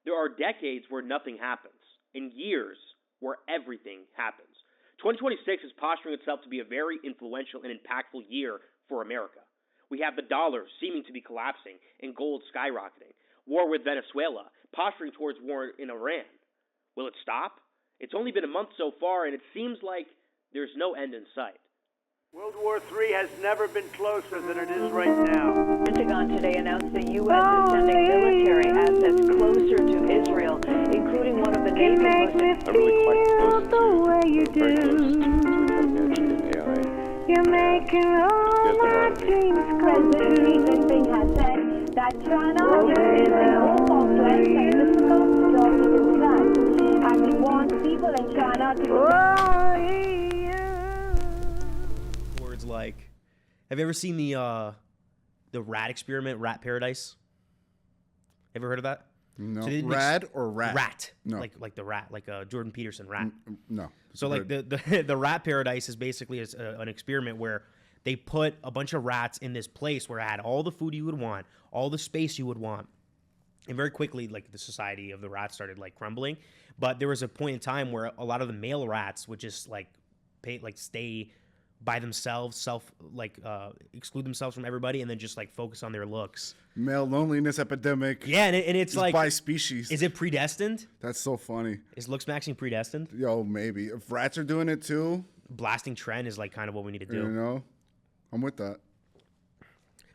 There are decades where nothing happens, and years where everything happens. 2026 is posturing itself to be a very influential and impactful year for America. We have the dollar seeming to be collapsing and gold skyrocketing. War with Venezuela, posturing towards war in Iran. Will it stop? It's only been a month so far, and it seems like there's no end in sight. World War III has never been closer than it is right now. The Pentagon today announced the U.S. is sending military assets closer to Israel, including one of the Navy's most... I'm really quite close to very close to the cutting edge in AI. You're making all my dreams come President Xi true. Jinping has said that China is in hope of to enter the security discussion, and he wants people in China to... Oh, yeah. Words like, have you ever seen the rat experiment, Rat Paradise? Ever heard of that? No. So they- Rad or rat? Rat. No. Like the rat, like Jordan Peterson rat. No. So like the Rat Paradise is basically an experiment where they put a bunch of rats in this place where it had all the food you would want, all the space you would want. And very quickly, like, the society of the rats started like crumbling. But there was a point in time where a lot of the male rats would just stay by themselves, exclude themselves from everybody, and then just like focus on their looks. Male loneliness epidemic. Yeah, and it's Just like, by species. is it predestined? That's so funny. Is Looksmaxxing predestined? Yo, maybe. If rats are doing it too, Blasting trend is like kind of what we need to do. you know, I'm with that.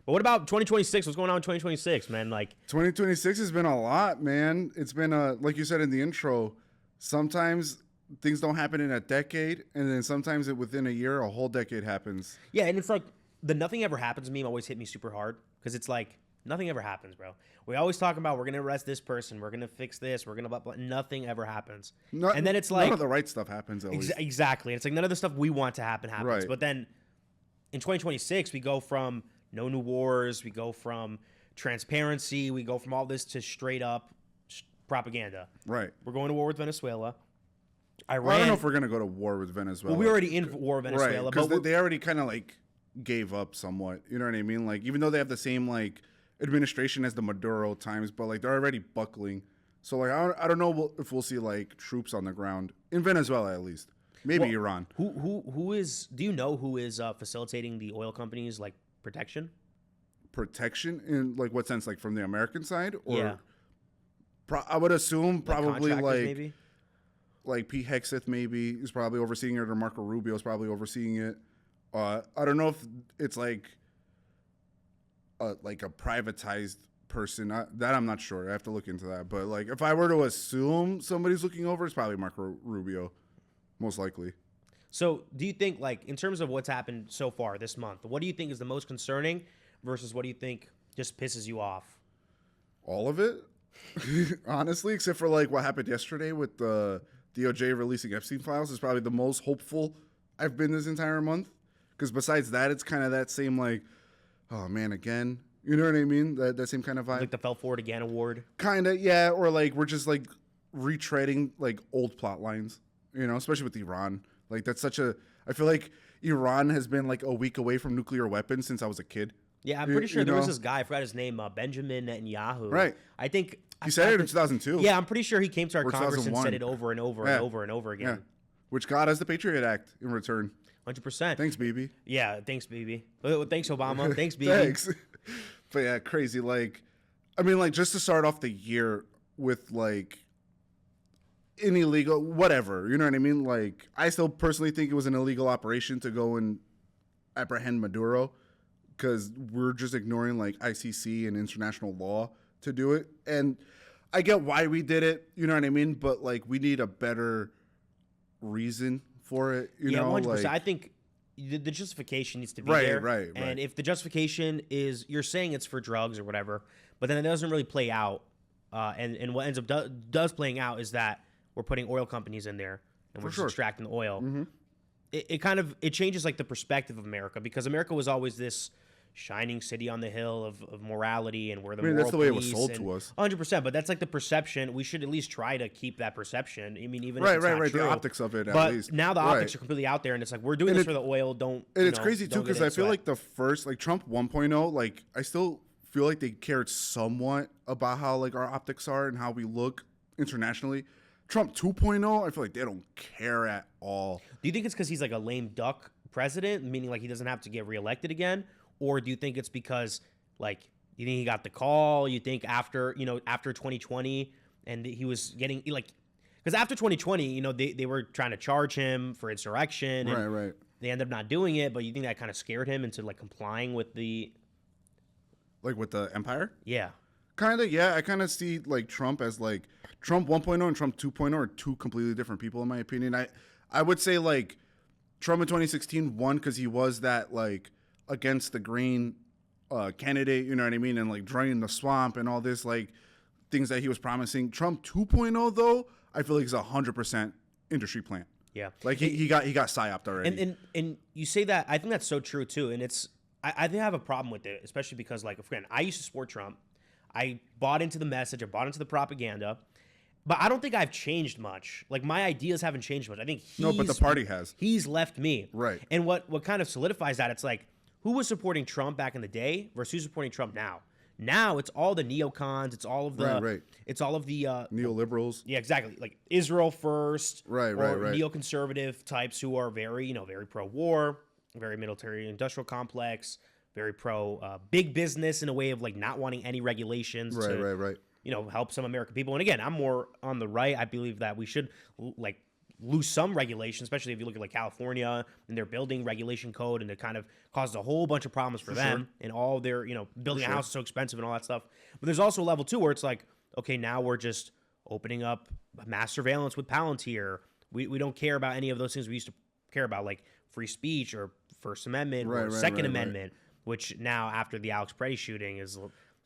But what about 2026? What's going on in 2026, man? Like, 2026 has been a lot, man. It's been, like you said in the intro, sometimes things don't happen in a decade, and then sometimes within a year, a whole decade happens. yeah, and it's like the nothing ever happens meme always hit me super hard because it's like nothing ever happens, bro. We always talk about we're gonna arrest this person, we're gonna fix this, we're gonna blah, blah. Nothing ever happens. And then it's like none of the right stuff happens, at least. exactly. It's like none of the stuff we want to happen happens. Right. But then in 2026, we go from no new wars, we go from transparency, we go from all this to straight up propaganda. Right. We're going to war with Venezuela. Iran. Well, I don't know if we're going to go to war with Venezuela. Well, we're already in war with Venezuela. Right, because but they already kind of like gave up somewhat. You know what I mean? Like, even though they have the same like administration as the Maduro times, but like they're already buckling. So like I don't know if we'll see like troops on the ground in Venezuela at least. Maybe Iran. Who is? Do you know who is facilitating the oil companies like protection? Protection in like what sense? Like from the American side? Or Yeah. I would assume probably contractors, like maybe? like Pete Hegseth maybe is probably overseeing it, or Marco Rubio is probably overseeing it. I don't know if it's like a privatized person. That I'm not sure. I have to look into that. But like if I were to assume somebody's looking over, it's probably Marco Rubio, most likely. So do you think, like, in terms of what's happened so far this month, what do you think is the most concerning versus what do you think just pisses you off? All of it, honestly, except for like what happened yesterday with the DOJ releasing Epstein files is probably the most hopeful I've been this entire month. Because besides that, it's kind of that same like, oh man, again. You know what I mean? That same kind of vibe. Like the Fell For It Again award? Kind of, yeah. Or like we're just like retreading like old plot lines, you know, especially with Iran. Like that's such a, I feel like Iran has been like a week away from nuclear weapons since I was a kid. Yeah, I'm pretty sure there was this guy, I forgot his name, Benjamin Netanyahu. Right. I think. He said it in 2002. Yeah, I'm pretty sure he came to our Or Congress and 2001. said it over and over and over and over again. Yeah. Which got us the Patriot Act in return. 100%. Thanks, BB. Yeah, thanks, BB. Thanks, Obama. Thanks, BB. Thanks. But yeah, crazy. Like, I mean, like, just to start off the year with, like, an illegal, whatever, you know what I mean? Like, I still personally think it was an illegal operation to go and apprehend Maduro because we're just ignoring, like, ICC and international law to do it. And I get why we did it, you know what I mean? But, like, we need a better reason for it, you know? 100%. Like, I think the justification needs to be Right, there. right. And if the justification is you're saying it's for drugs or whatever, but then it doesn't really play out, and what ends up does playing out is that we're putting oil companies in there and we're just extracting the oil. Mm-hmm. It kind of changes like the perspective of America, because America was always this shining city on the hill of morality, and we're the moral that's the way it was police sold to us. 100%, but that's like the perception. We should at least try to keep that perception. I mean, even if Right, it's right, not right. true. The optics of it, at But least. now the Right. optics are completely out there, and it's like, we're doing And this for the oil. And it's crazy too, because I feel like the first, like Trump 1.0, like I still feel like they cared somewhat about how like our optics are and how we look internationally. Trump 2.0, I feel like they don't care at all. Do you think it's because he's like a lame duck president, meaning like he doesn't have to get reelected again? Or do you think it's because like you think he got the call? You think after 2020 and he was getting like, because after 2020, they were trying to charge him for insurrection. And Right. they ended up not doing it, but you think that kind of scared him into like complying with the. Like with the empire? Yeah. Kind of, yeah. I kind of see like Trump as like Trump 1.0 and Trump 2.0 are two completely different people in my opinion. I would say like Trump in 2016 won because he was that like against the grain candidate, you know what I mean, and like draining the swamp and all this like things that he was promising. Trump 2.0 though, I feel like he's 100% industry plant. Yeah. Like he got psyoped already. And you say that, I think that's so true too. And I think I have a problem with it, especially because like, again, I used to support Trump. I bought into the message. I bought into the propaganda. But I don't think I've changed much. Like, my ideas haven't changed much. I think No, but the party has. He's left me. Right. And what kind of solidifies that, it's like, who was supporting Trump back in the day versus who's supporting Trump now? Now it's all the neocons. It's all of the... Right. It's all of the... neoliberals. Yeah, exactly. Like, Israel first. Right. Neoconservative types who are very, very pro-war, very military-industrial complex, very pro-big business in a way of, like, not wanting any regulations Right. Help some American people. And again, I'm more on the right. I believe that we should like lose some regulation, especially if you look at like California and their building regulation code, and it kind of caused a whole bunch of problems for them. Sure. And all their, building a house is so expensive and all that stuff. But there's also a level two where it's like, okay, now we're just opening up mass surveillance with Palantir. We don't care about any of those things we used to care about, like free speech or First Amendment or Second Amendment, which now after the Alex Preddy shooting is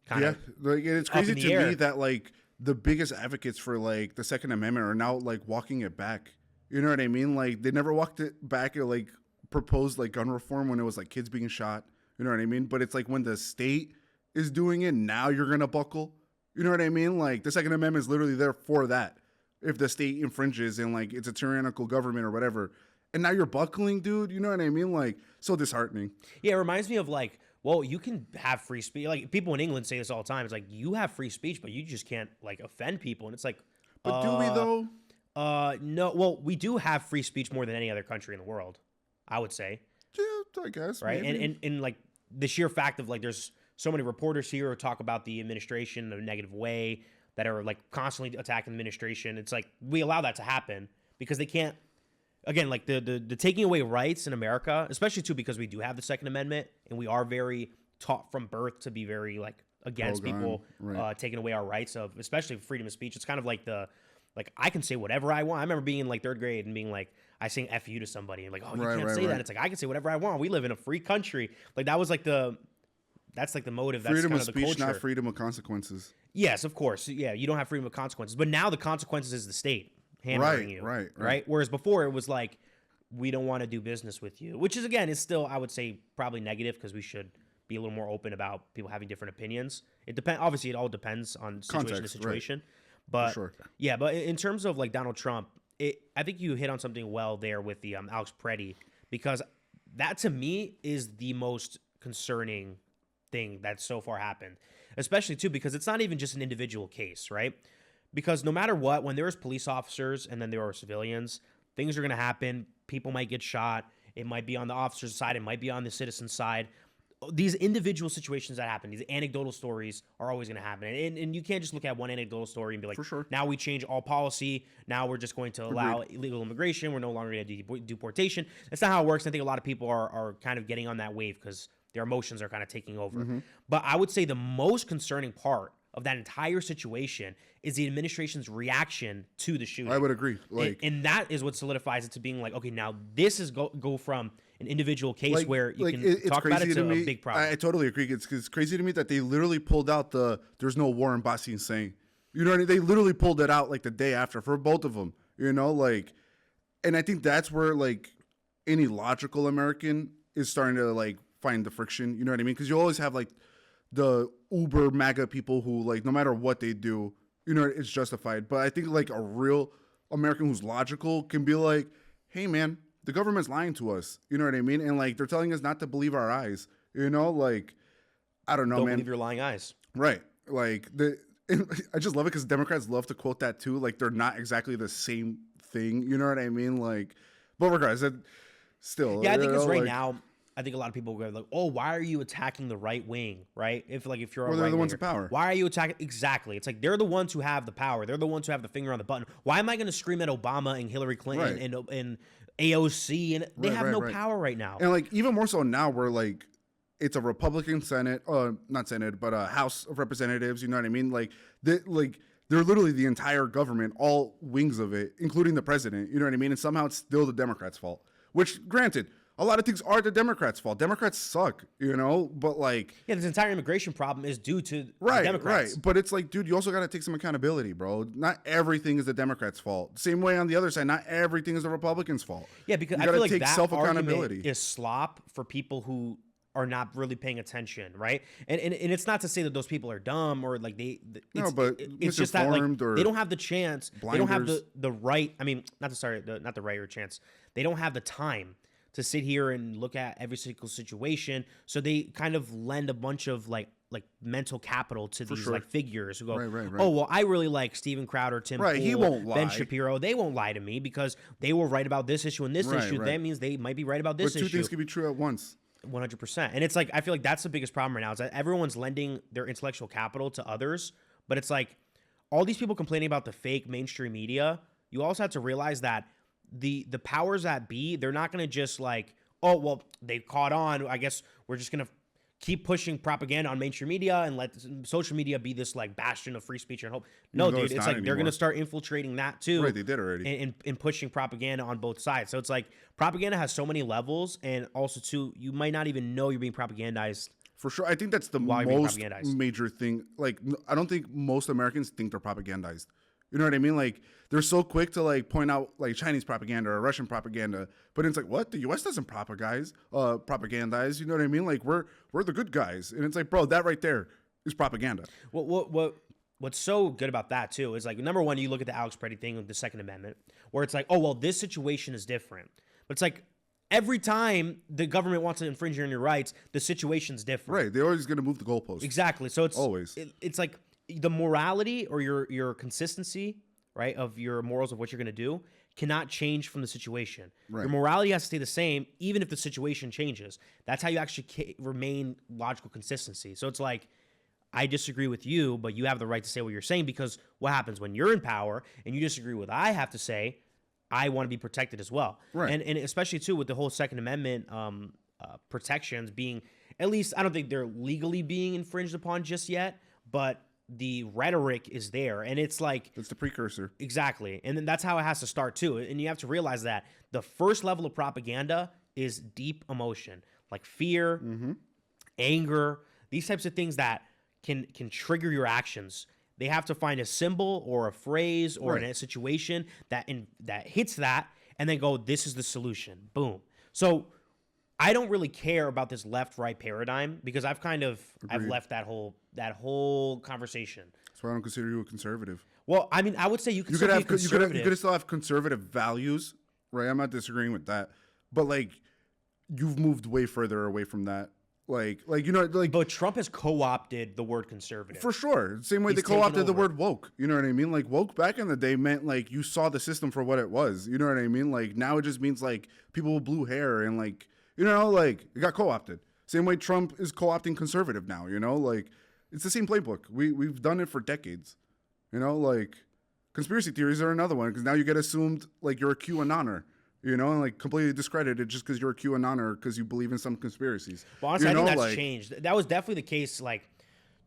kind of like it's crazy to air. me that like the biggest advocates for like the Second Amendment are now like walking it back. You know what I mean? Like they never walked it back or like proposed like gun reform when it was like kids being shot. You know what I mean? But it's like when the state is doing it, now you're gonna buckle. You know what I mean? Like the Second Amendment is literally there for that. If the state infringes and like it's a tyrannical government or whatever, and now you're buckling, dude. You know what I mean? Like so disheartening. Yeah, it reminds me of like, well, you can have free speech. Like people in England say this all the time. It's like you have free speech, but you just can't like offend people. And it's like, But do we though? No. Well, we do have free speech more than any other country in the world, I would say. Yeah, I guess. Right. Maybe. And like the sheer fact of like, there's so many reporters here who talk about the administration in a negative way that are like constantly attacking the administration. It's like we allow that to happen because they can't. Again, like the taking away rights in America, especially too because we do have the Second Amendment and we are very taught from birth to be very like against people taking away our rights of especially freedom of speech. It's kind of like I can say whatever I want. I remember being in like third grade and being like I saying F you to somebody and like, oh, you can't say that. It's like I can say whatever I want. We live in a free country. Like that was like that's like the motive. That's Freedom kind of of the speech, culture. not freedom of consequences. Yes, of course. Yeah, you don't have freedom of consequences, but now the consequences is the state hammering you. Right. Whereas before it was like, we don't want to do business with you, which is again is still I would say probably negative because we should be a little more open about people having different opinions. It depends. Obviously, it all depends on situation to Context, situation. But sure. yeah, but in terms of like Donald Trump, I think you hit on something well there with the Alex Preddy because that to me is the most concerning thing that so far happened, especially too because it's not even just an individual case, right? Because no matter what, when there is police officers and then there are civilians, things are going to happen. People might get shot. It might be on the officer's side. It might be on the citizen's side. These individual situations that happen, these anecdotal stories are always going to happen. And you can't just look at one anecdotal story and be like, For sure. Now we change all policy. Now we're just going to allow illegal immigration. We're no longer going to do deportation. That's not how it works. I think a lot of people are kind of getting on that wave because their emotions are kind of taking over. But I would say the most concerning part of that entire situation is the administration's reaction to the shooting. I would agree. Like, and that is what solidifies it to being like, okay, now this is go from an individual case where you can talk about it to a big problem. I totally agree. It's crazy to me that they literally pulled out there's no war in Bosnia saying, you know what I mean? They literally pulled it out like the day after for both of them, you know, like, and I think that's where like any logical American is starting to like find the friction, you know what I mean? Because you always have like the uber MAGA people who like no matter what they do, you know, it's justified. But I think like a real American who's logical can be like, hey man, the government's lying to us. You know what I mean? And like they're telling us not to believe our eyes. You know, like I don't know, Don't man. believe your lying eyes. Right. Like I just love it because Democrats love to quote that too. Like they're not exactly the same thing. You know what I mean? Like, but regardless, still. Yeah, I think you because know, right like, now, I think a lot of people go like, "Oh, why are you attacking the right wing?" Right? If you're a Well, they're the ones right-winger, in power. why are you attacking? Exactly. It's like they're the ones who have the power. They're the ones who have the finger on the button. Why am I going to scream at Obama and Hillary Clinton Right. and AOC and they Right, have right, no right. power right now? And like even more so now, where like it's a Republican Senate, not Senate, but a House of Representatives. You know what I mean? Like they're literally the entire government, all wings of it, including the president. You know what I mean? And somehow it's still the Democrats' fault. Which, granted, a lot of things are the Democrats' fault. Democrats suck, you know. But like, Yeah, this entire immigration problem is due to the right, Democrats. right. But it's like, dude, you also got to take some accountability, bro. Not everything is the Democrats' fault. Same way on the other side, not everything is the Republicans' fault. Yeah, because you I gotta feel like take that self-accountability. argument is slop for people who are not really paying attention, right? And it's not to say that those people are dumb or like No, it's, but it's just that like misinformed or they don't have the chance, they don't have blinders. the right. I mean, not the right or chance. They don't have the time to sit here and look at every single situation. So they kind of lend a bunch of like mental capital to these sure. like figures who go, Right. oh well, I really like Steven Crowder, Tim Right, Pool, he won't Ben lie. Shapiro. They won't lie to me because they were right about this issue and this Right, issue. right. That means they might be right about this But two issue. things can be true at once. 100%. And it's like, I feel like that's the biggest problem right now is that everyone's lending their intellectual capital to others. But it's like all these people complaining about the fake mainstream media. You also have to realize that the powers that be, they're not going to just like, oh, well, they caught on. I guess we're just going to keep pushing propaganda on mainstream media and let social media be this like bastion of free speech and hope. No, Even though dude, it's it's not like they're going anymore. to start infiltrating that too. Right, they did already. And pushing propaganda on both sides. So it's like propaganda has so many levels, and also too, you might not even know you're being propagandized. For sure. I think that's the While you're being most propagandized. major thing. Like, I don't think most Americans think they're propagandized. You know what I mean? Like, they're so quick to like point out like Chinese propaganda or Russian propaganda, but it's like, what? The U.S. doesn't propagandize. You know what I mean? Like, we're the good guys, and it's like, bro, that right there is propaganda. What's so good about that too is like number one, you look at the Alex Preddy thing with the Second Amendment, where it's like, oh well, this situation is different, but it's like every time the government wants to infringe on your rights, the situation's different. Right? They're always going to move the goalposts. Exactly. So it's Always. it's like the morality or your consistency, right, of your morals of what you're going to do cannot change from the situation. Right. Your morality has to stay the same even if the situation changes. That's how you actually remain logical consistency. So it's like I disagree with you, but you have the right to say what you're saying because what happens when you're in power and you disagree with what I have to say, I want to be protected as well. Right. And especially too with the whole Second Amendment protections being, at least I don't think they're legally being infringed upon just yet, but the rhetoric is there. And it's like, That's the precursor. exactly. And then that's how it has to start too. And you have to realize that the first level of propaganda is deep emotion, like fear, anger, these types of things that can trigger your actions. They have to find a symbol or a phrase or Right. a situation that hits that and then go, this is the solution. Boom. So I don't really care about this left-right paradigm because I've Agreed. left that whole conversation. That's why I don't consider you a conservative. Well, I mean, I would say you could You still could be have you conservative. could still have conservative values, right? I'm not disagreeing with that, but like you've moved way further away from that. Like you know, like But Trump has co-opted the word conservative. for sure, same way He's they co-opted taken the over. word woke. You know what I mean? Like woke back in the day meant like you saw the system for what it was. You know what I mean? Like now it just means like people with blue hair and like you know like it got co-opted. Same way Trump is co-opting conservative now. You know, like it's the same playbook. We've done it for decades. You know, like conspiracy theories are another one because now you get assumed like you're a QAnoner. You know, and like completely discredited just because you're a QAnoner because you believe in some conspiracies. Well, honestly, you I think know, that's like, changed. That was definitely the case, like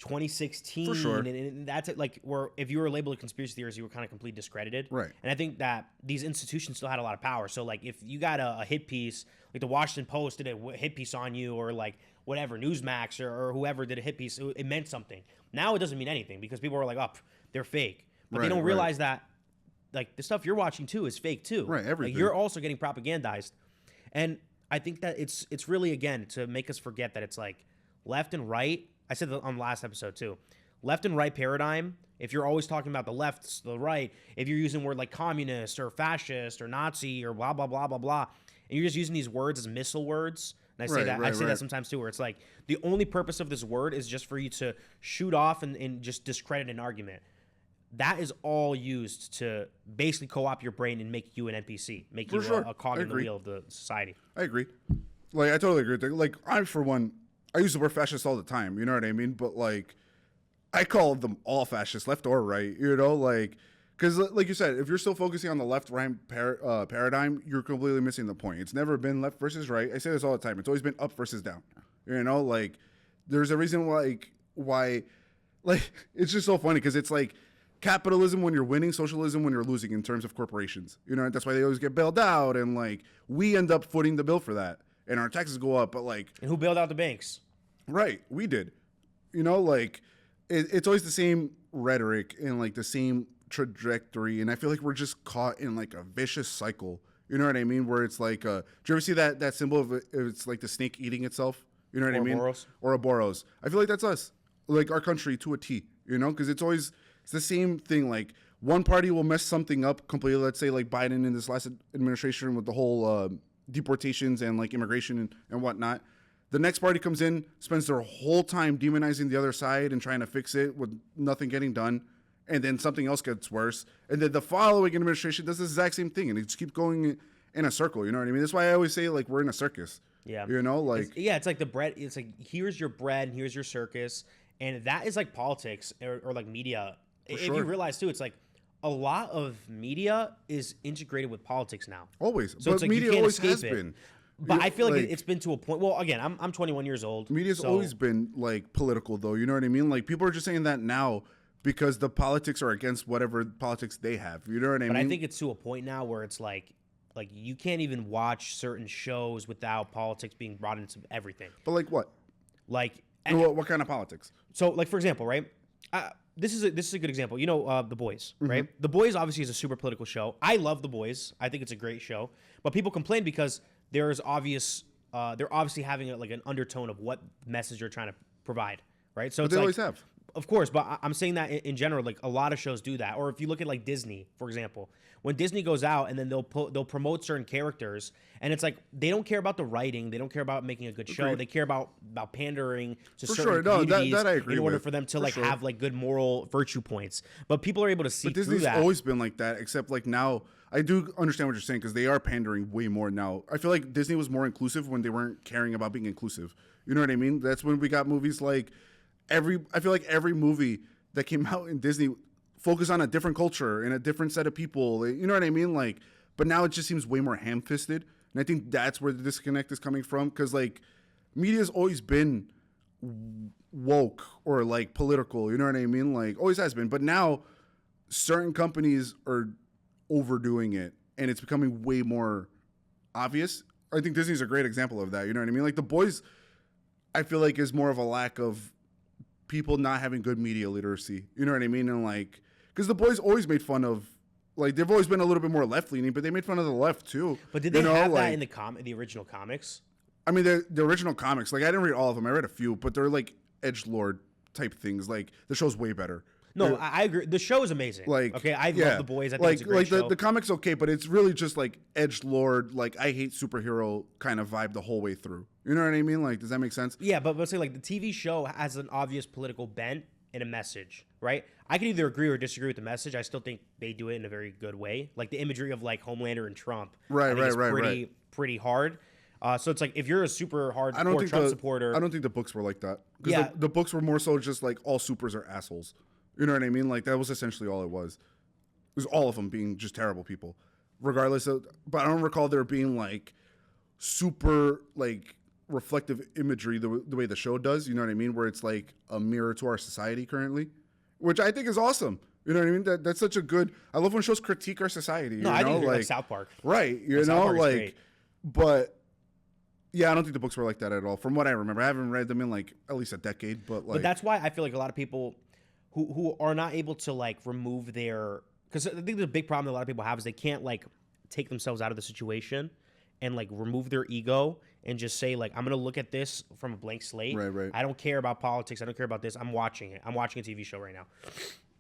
2016. For sure. And that's it, like where if you were labeled a conspiracy theorist, you were kind of completely discredited. Right. And I think that these institutions still had a lot of power. So like if you got a hit piece, like the Washington Post did a hit piece on you, or like whatever Newsmax or whoever did a hit piece, it meant something. Now it doesn't mean anything because people are like, oh, they're fake, but they Right, don't right. realize that like the stuff you're watching too is fake too. Right, everything. Like, you're also getting propagandized. And I think that it's really, again, to make us forget that it's like left and right. I said that on the last episode too. Left and right paradigm, if you're always talking about the left, the right, if you're using word like communist or fascist or Nazi or blah, blah, blah, blah, blah, and you're just using these words as missile words And I say that sometimes too, where it's like the only purpose of this word is just for you to shoot off and just discredit an argument. That is all used to basically co-opt your brain and make you an NPC, make you a cog in the wheel of the society. I agree. Like, I totally agree with that. Like, for one, I use the word fascist all the time, you know what I mean? But, like, I call them all fascists, left or right, you know? Like, because, like you said, if you're still focusing on the left-right paradigm, you're completely missing the point. It's never been left versus right. I say this all the time. It's always been up versus down, you know? Like, there's a reason why, like, it's just so funny because it's like, capitalism when you're winning, socialism when you're losing in terms of corporations. You know, that's why they always get bailed out, and like we end up footing the bill for that, and our taxes go up. But like, and who bailed out the banks? Right, we did. You know, like it's always the same rhetoric and like the same trajectory, and I feel like we're just caught in like a vicious cycle. You know what I mean? Where it's like, do you ever see that symbol of it's like the snake eating itself? You know what I mean? Ouroboros. I feel like that's us, like our country to a T. You know, because it's the same thing. Like one party will mess something up completely. Let's say like Biden in this last administration with the whole deportations and like immigration and whatnot. The next party comes in, spends their whole time demonizing the other side and trying to fix it with nothing getting done. And then something else gets worse. And then the following administration does the exact same thing. And it just keeps going in a circle. You know what I mean? That's why I always say like we're in a circus. Yeah. You know, like. It's like the bread. It's like here's your bread and here's your circus. And that is like politics or like media. If you realize too, it's like a lot of media is integrated with politics now. Always. So but it's like media always has been. But I feel like it's been to a point. Well, again, I'm 21 years old. Media's always been like political, though. You know what I mean? Like people are just saying that now because the politics are against whatever politics they have. You know what I mean? But I think it's to a point now where it's like you can't even watch certain shows without politics being brought into everything. But like what? Like what kind of politics? So, like for example, right? This is a good example. You know, The Boys, right? The Boys obviously is a super political show. I love The Boys. I think it's a great show. But people complain because they're obviously having an undertone of what message they're trying to provide, right? So they always have. Of course, but I'm saying that in general, like a lot of shows do that. Or if you look at like Disney, for example, when Disney goes out and then they'll promote certain characters, and it's like they don't care about the writing, they don't care about making a good show, Agreed. they care about pandering to For certain sure. No, communities that I agree in order with. for them to For like sure. have like good moral virtue points. But people are able to see But through Disney's that. always been like that, except like now. I do understand what you're saying because they are pandering way more now. I feel like Disney was more inclusive when they weren't caring about being inclusive. You know what I mean? That's when we got movies like I feel like every movie that came out in Disney focused on a different culture and a different set of people. You know what I mean? Like, but now it just seems way more ham-fisted, and I think that's where the disconnect is coming from. Because like, media's always been woke or like political. You know what I mean? Like, always has been. But now, certain companies are overdoing it, and it's becoming way more obvious. I think Disney's a great example of that. You know what I mean? Like The Boys, I feel like is more of a lack of people not having good media literacy. You know what I mean? And like, because The Boys always made fun of, like, they've always been a little bit more left leaning, but they made fun of the left too. But did they have that in the original comics? I mean, the original comics, like I didn't read all of them. I read a few, but they're like edgelord type things. Like the show's way better. No, I agree. The show is amazing. Like, okay, I love The Boys. I think it's a great like show. the comic's okay, but it's really just like edgelord, like I hate superhero kind of vibe the whole way through. You know what I mean? Like, does that make sense? Yeah, but let's say like the TV show has an obvious political bent and a message, right? I can either agree or disagree with the message. I still think they do it in a very good way. Like the imagery of like Homelander and Trump, Right. Pretty hard. So it's like if you're a super hardcore Trump supporter, I don't think the books were like that. Yeah, the books were more so just like all supers are assholes. You know what I mean? Like that was essentially all it was. It was all of them being just terrible people, regardless of. But I don't recall there being like super like reflective imagery the way the show does. You know what I mean? Where it's like a mirror to our society currently, which I think is awesome. You know what I mean? That's such a good. I love when shows critique our society. No, you I know? think like South Park. Right. You know, South Park is like, great. but. Yeah, I don't think the books were like that at all. From what I remember, I haven't read them in like at least a decade. But that's why I feel like a lot of people who are not able to like remove their, because I think the big problem that a lot of people have is they can't like take themselves out of the situation and like remove their ego and just say like, I'm gonna look at this from a blank slate. Right. I don't care about politics. I don't care about this. I'm watching it. I'm watching a TV show right now.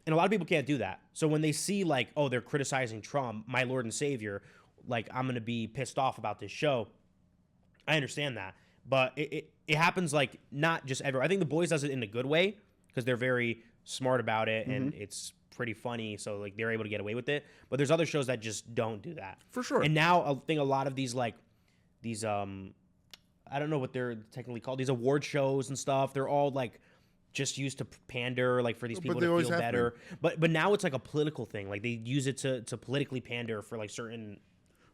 And a lot of people can't do that. So when they see like, oh, they're criticizing Trump, my Lord and Savior, like I'm gonna be pissed off about this show. I understand that. But it happens like not just everywhere. I think The Boys does it in a good way because they're very smart about it and it's pretty funny. So like they're able to get away with it. But there's other shows that just don't do that. For sure. And now I think a lot of these I don't know what they're technically called. These award shows and stuff. They're all like just used to pander like for these people to feel better. But now it's like a political thing. Like they use it to politically pander for like certain.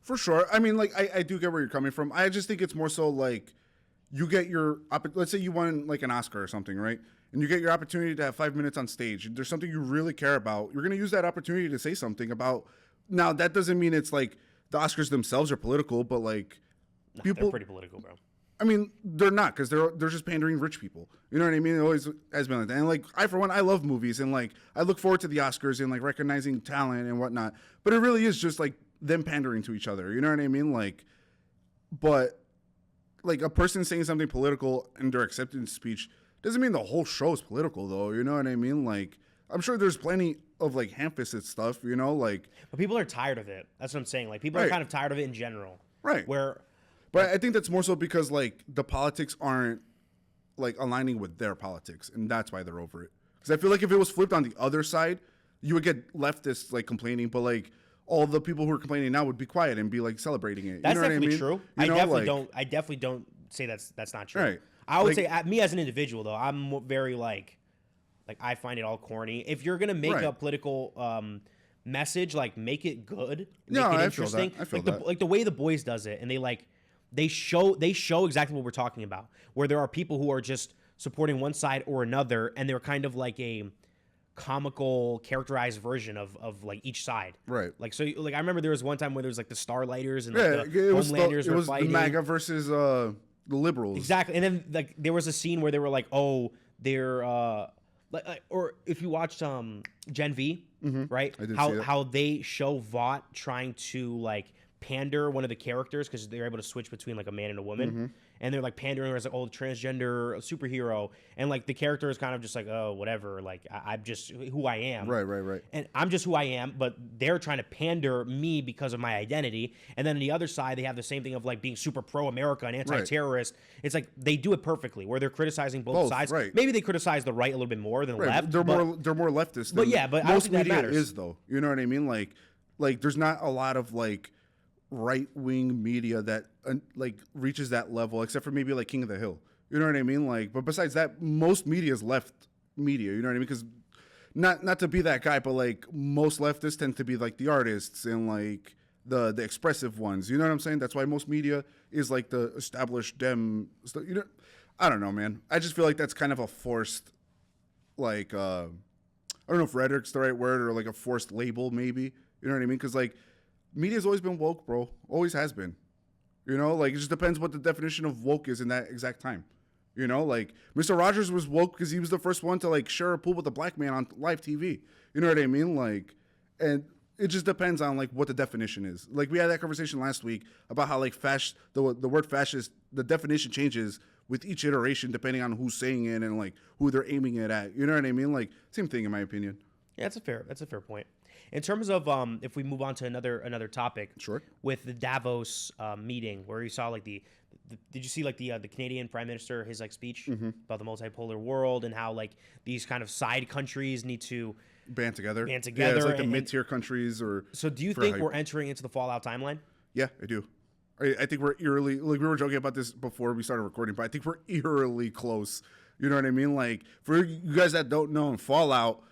For sure. I mean, like I do get where you're coming from. I just think it's more so like you get your let's say you won like an Oscar or something, right? And you get your opportunity to have 5 minutes on stage. There's something you really care about. You're going to use that opportunity to say something about. Now that doesn't mean it's like the Oscars themselves are political, but like people They're pretty political, bro. I mean, they're not because they're just pandering rich people. You know what I mean? It always has been like that. And like I, for one, I love movies and like I look forward to the Oscars and like recognizing talent and whatnot. But it really is just like them pandering to each other. You know what I mean? Like, but like a person saying something political in their acceptance speech doesn't mean the whole show is political, though. You know what I mean? Like, I'm sure there's plenty of like ham-fisted stuff. You know, like. But people are tired of it. That's what I'm saying. Like people are kind of tired of it in general. Right. But I think that's more so because like the politics aren't like aligning with their politics, and that's why they're over it. Because I feel like if it was flipped on the other side, you would get leftists like complaining, but like all the people who are complaining now would be quiet and be like celebrating it. That's you know definitely what I mean? true. You know, I definitely don't say that's not true. Right. I would Like- say me as an individual though, I'm very like I find it all corny. If you're gonna make a political message, like make it good, make it interesting. I feel like that. like the way The Boys does it, and they show exactly what we're talking about. Where there are people who are just supporting one side or another, and they're kind of like a comical characterized version of like each side. Right. Like so like I remember there was one time where there was like the Starlighters and Yeah, like, the it was Homelanders it were was the fighting. MAGA versus the liberals. Exactly. And then like there was a scene where they were like, oh, they're or if you watched Gen V, right? I did see how that. how they show Vought trying to like pander one of the characters because they're able to switch between like a man and a woman. And they're like pandering as like, oh, transgender superhero. And like the character is kind of just like, oh, whatever. Like I'm just who I am. Right. And I'm just who I am, but they're trying to pander me because of my identity. And then on the other side, they have the same thing of like being super pro-America and anti-terrorist. It's like they do it perfectly, where they're criticizing both sides. right. Maybe they criticize the right a little bit more than the Right. left. They're but more leftist. but than yeah, but I don't most think that media matters. is though. You know what I mean? Like there's not a lot of like right-wing media that like reaches that level, except for maybe like King of the Hill. You know what I mean? Like, but besides that, most media is left media. You know what I mean? Because not to be that guy, but like most leftists tend to be like the artists and like the expressive ones. You know what I'm saying? That's why most media is like the established dem. You know, I don't know, man. I just feel like that's kind of a forced, like I don't know if rhetoric's the right word or like a forced label, maybe. You know what I mean? Because like media's always been woke, bro. Always has been. You know, like it just depends what the definition of woke is in that exact time. You know, like Mr. Rogers was woke because he was the first one to like share a pool with a black man on live TV. You know what I mean? Like, and it just depends on like what the definition is. Like we had that conversation last week about how like the word fascist, the definition changes with each iteration depending on who's saying it and like who they're aiming it at. You know what I mean? Like same thing in my opinion. Yeah, that's a fair point. In terms of if we move on to another topic, Sure. With the Davos meeting where you saw like the did you see like the Canadian Prime Minister, his like speech about the multipolar world and how like these kind of side countries need to Band together. Band Yeah, it's together like the and- mid-tier countries or. So do you for think hype. we're entering into the Fallout timeline? Yeah, I do. I think we're eerily, like we were joking about this before we started recording, but I think we're eerily close. You know what I mean? Like for you guys that don't know, in Fallout,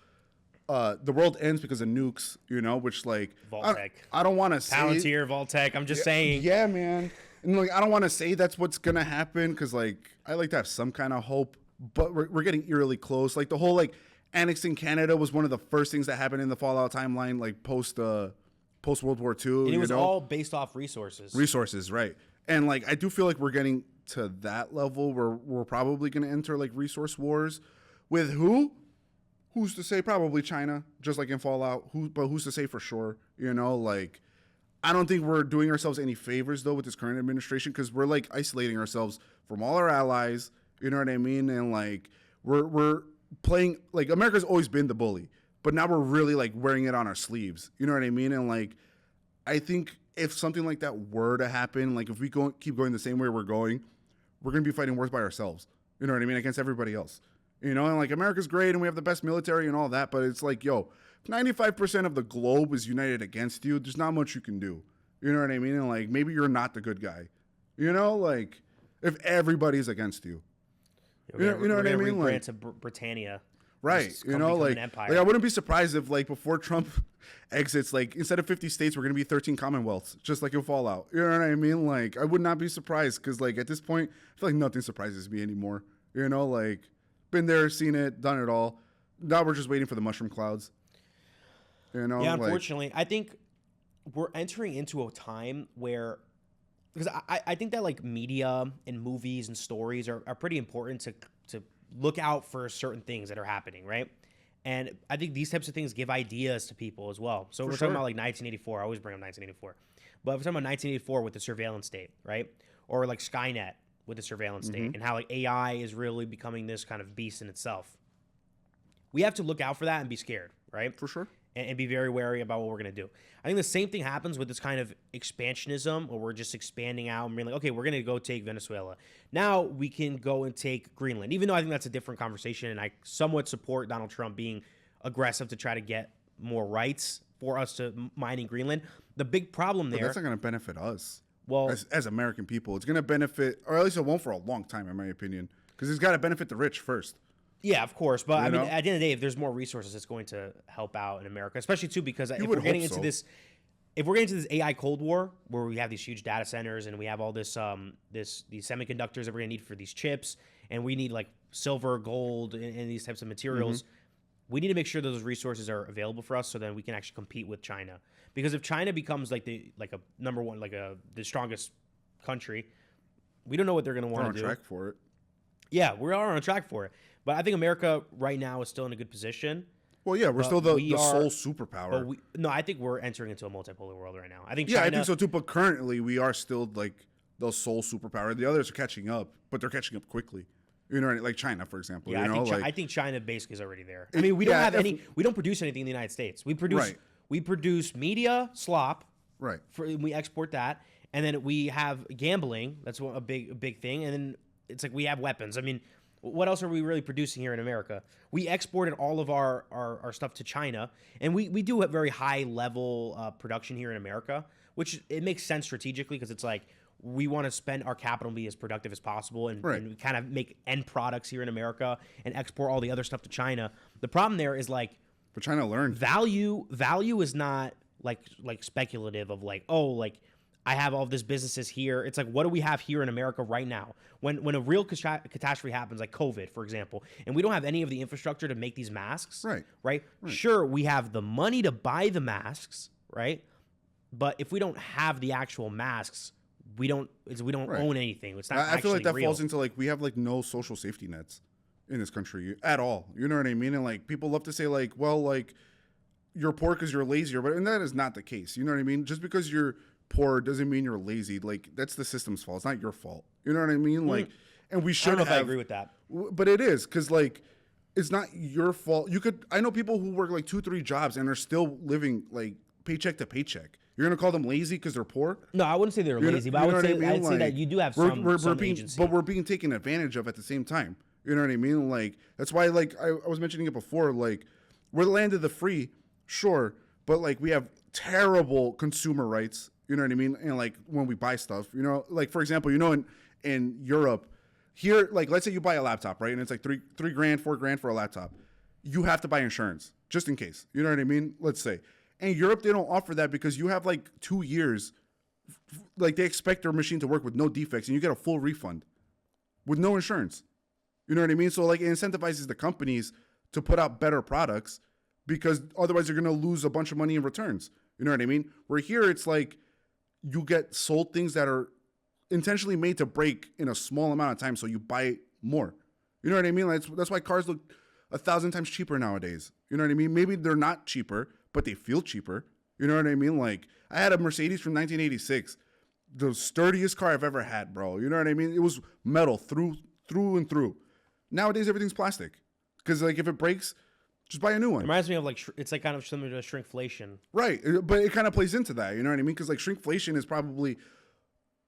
the world ends because of nukes. You know, which like Vault-Tec. I don't want to say. Palantir, Vault-Tec. I'm just saying. Yeah, man. And like I don't want to say that's what's gonna happen because like I like to have some kind of hope, but we're getting eerily close. Like the whole like annexing Canada was one of the first things that happened in the Fallout timeline, like post World War II. And it was you know? all based off resources. Resources, right? And like I do feel like we're getting to that level where we're probably going to enter like resource wars with who? Who's to say? Probably China, just like in Fallout. But who's to say for sure? You know, like I don't think we're doing ourselves any favors though with this current administration because we're like isolating ourselves from all our allies. You know what I mean? And like we're playing like America's always been the bully, but now we're really like wearing it on our sleeves. You know what I mean? And like I think if something like that were to happen, like if we keep going the same way we're going, we're going to be fighting wars by ourselves. You know what I mean? Against everybody else. You know, and like America's great and we have the best military and all that, but it's like, yo, 95% of the globe is united against you. There's not much you can do. You know what I mean? And like, maybe you're not the good guy. You know, like, if everybody's against you. You know what I mean? Like, to Britannia. Right. You know, like I wouldn't be surprised if, like, before Trump exits, like, instead of 50 states, we're going to be 13 commonwealths, just like in Fallout. You know what I mean? Like, I would not be surprised because, like, at this point, I feel like nothing surprises me anymore. You know, like, been there, seen it, done it all. Now we're just waiting for the mushroom clouds. You know? Yeah, unfortunately, I think we're entering into a time where, because I think that, like, media and movies and stories are pretty important to look out for certain things that are happening, right? And I think these types of things give ideas to people as well. So we're talking about, like, 1984. I always bring up 1984. But if we're talking about 1984 with the surveillance state, right? Or, like, Skynet with the surveillance state, and how, like, AI is really becoming this kind of beast in itself. We have to look out for that and be scared, right? For sure. And be very wary about what we're going to do. I think the same thing happens with this kind of expansionism, where we're just expanding out and being like, okay, we're going to go take Venezuela. Now we can go and take Greenland, even though I think that's a different conversation, and I somewhat support Donald Trump being aggressive to try to get more rights for us to mine in Greenland. The big problem there... But that's not going to benefit us. Well, as American people, it's going to benefit, or at least it won't for a long time, in my opinion, because it's got to benefit the rich first. Yeah, of course. But I mean, at the end of the day, if there's more resources, it's going to help out in America, especially too, because if we're getting into this AI Cold War, where we have these huge data centers and we have all this, these semiconductors that we're going to need for these chips, and we need, like, silver, gold, and these types of materials, we need to make sure those resources are available for us so that we can actually compete with China. Because if China becomes the number one, the strongest country, we don't know what they're going to want to do. We're on track for it. Yeah, we are on track for it. But I think America right now is still in a good position. Well, yeah, we're still the sole superpower. No, I think we're entering into a multipolar world right now. I think I think so too. But currently, we are still, like, the sole superpower. The others are catching up, but they're catching up quickly. You know, like China, for example. Yeah, you know, I think China basically is already there. I mean, we don't have any. We don't produce anything in the United States. We produce media slop. Right. We export that, and then we have gambling. That's a big thing. And then it's like we have weapons. I mean, what else are we really producing here in America? We exported all of our stuff to China, and we do have very high level production here in America, which it makes sense strategically because it's like we want to spend our capital and be as productive as possible, and we kind of make end products here in America and export all the other stuff to China. The problem there is, like, we're trying to learn value is not like speculative of like, oh, like, I have all of this businesses here. It's like, what do we have here in America right now? When a real catastrophe happens, like COVID, for example, and we don't have any of the infrastructure to make these masks, right? Sure, we have the money to buy the masks, right? But if we don't have the actual masks, we don't own anything. It's not. I feel like that real. falls into, like, we have, like, no social safety nets in this country at all. You know what I mean? And, like, people love to say, like, well, like, you're poor because you're lazier, and that is not the case. You know what I mean? Just because you're poor doesn't mean you're lazy. Like, that's the system's fault. It's not your fault. You know what I mean? Like, and we should I don't know if I agree with that. But it is, because, like, it's not your fault. I know people who work, like, 2-3 jobs and are still living, like, paycheck to paycheck. You're going to call them lazy because they're poor? No, I wouldn't say they're lazy, but I'd say that you do have some agency. But we're being taken advantage of at the same time. You know what I mean? Like, that's why, like, I was mentioning it before, like, we're the land of the free, sure, but, like, we have terrible consumer rights. You know what I mean? And, like, when we buy stuff, you know, like, for example, you know, in Europe, here, like, let's say you buy a laptop, right? And it's like $3,000, $4,000 for a laptop. You have to buy insurance just in case. You know what I mean? Let's say. And Europe, they don't offer that because you have, like, 2 years. Like, they expect their machine to work with no defects, and you get a full refund with no insurance. You know what I mean? So, like, it incentivizes the companies to put out better products because otherwise you're going to lose a bunch of money in returns. You know what I mean? Where here, it's like you get sold things that are intentionally made to break in a small amount of time, so you buy more. You know what I mean? Like, that's why cars look 1,000 times cheaper nowadays. You know what I mean? Maybe they're not cheaper, but they feel cheaper. You know what I mean? Like, I had a Mercedes from 1986, the sturdiest car I've ever had, bro. You know what I mean? It was metal through and through. Nowadays, everything's plastic. Because, like, if it breaks, just buy a new one. It reminds me of, like, it's like kind of similar to shrinkflation. Right. But it kind of plays into that. You know what I mean? Because, like, shrinkflation is probably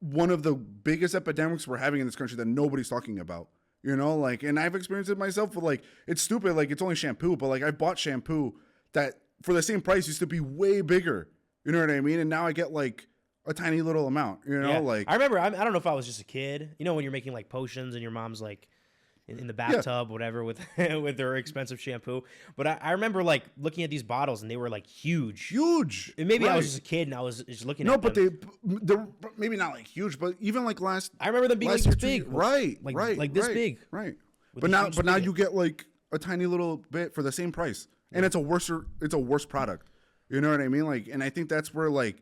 one of the biggest epidemics we're having in this country that nobody's talking about. You know, like, and I've experienced it myself. But like, it's stupid. Like, it's only shampoo, but like, I bought shampoo that for the same price used to be way bigger. You know what I mean? And now I get like a tiny little amount. You know, Yeah. like I remember. I don't know if I was just a kid. You know, when you're making like potions and your mom's like in the bathtub, whatever, with with her expensive shampoo. But I remember like looking at these bottles and they were like huge. huge. And maybe I was Right. just a kid and I was just looking No, at them. but they're maybe not like huge, but even like last. I remember them being last like this year, big. right? Like, right, like this right, big. right? With But a now, huge but now spigot. you get like a tiny little bit for the same price, and it's a worse product. You know what I mean? Like, and I think that's where like,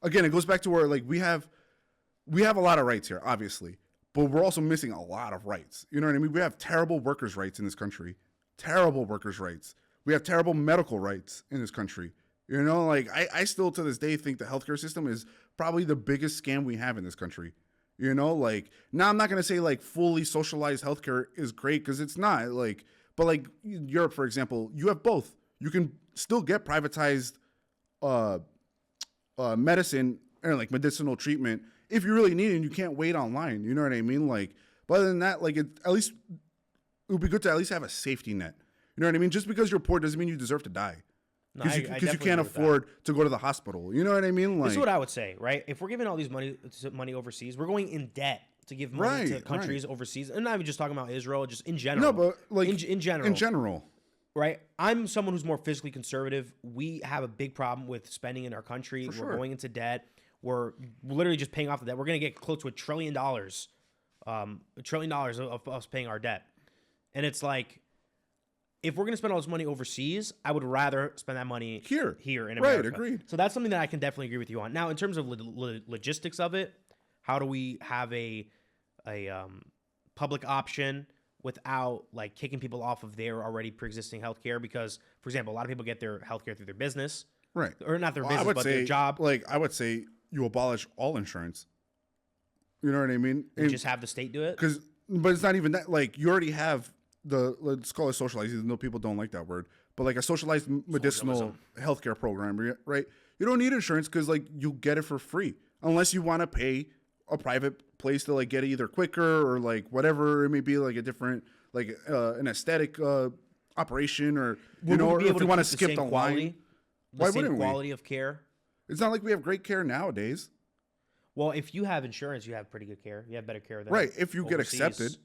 again, it goes back to where like we have a lot of rights here, obviously, but we're also missing a lot of rights. You know what I mean? We have terrible workers' rights in this country, terrible workers' rights. We have terrible medical rights in this country. You know, like I still to this day think the healthcare system is probably the biggest scam we have in this country. You know, like now I'm not gonna say like fully socialized healthcare is great because it's not. Like, but like Europe, for example, you have both. You can still get privatized medicine or like medicinal treatment if you really need it and you can't wait online. You know what I mean? Like, but other than that, like at least it would be good to at least have a safety net. You know what I mean? Just because you're poor doesn't mean you deserve to die. No, Because I you definitely can't agree with that. afford to go to the hospital. You know what I mean? Like, This is what I would say, right? If we're giving all these money overseas, we're going in debt to give money to Right, countries overseas. And not even just talking about Israel, just in general. no, but like in general. in general, Right? I'm someone who's more fiscally conservative. We have a big problem with spending in our country. For We're sure. going into debt. We're literally just paying off the debt. We're going to get close to $1 trillion. $1 trillion of us paying our debt. And it's like, if we're going to spend all this money overseas, I would rather spend that money Here. in Right, America. agreed. So that's something that I can definitely agree with you on. Now, in terms of logistics of it, how do we have a public option without like kicking people off of their already pre-existing healthcare? Because, for example, a lot of people get their healthcare through their business, right? or not their Well, business, but their job. Like I would say, you abolish all insurance. You know what I mean? And just have the state do it. But it's not even that. Like you already have let's call it socialized, even though people don't like that word. But like a socialized medicinal healthcare program, right? You don't need insurance because like you get it for free unless you want to pay a private place to like get it either quicker or like whatever it may be, like a different like an aesthetic operation or or if you want to skip the line. Why same wouldn't we? quality of care? It's not like we have great care nowadays. Well, if you have insurance, you have pretty good care. You have better care than Right, if you get overseas. accepted.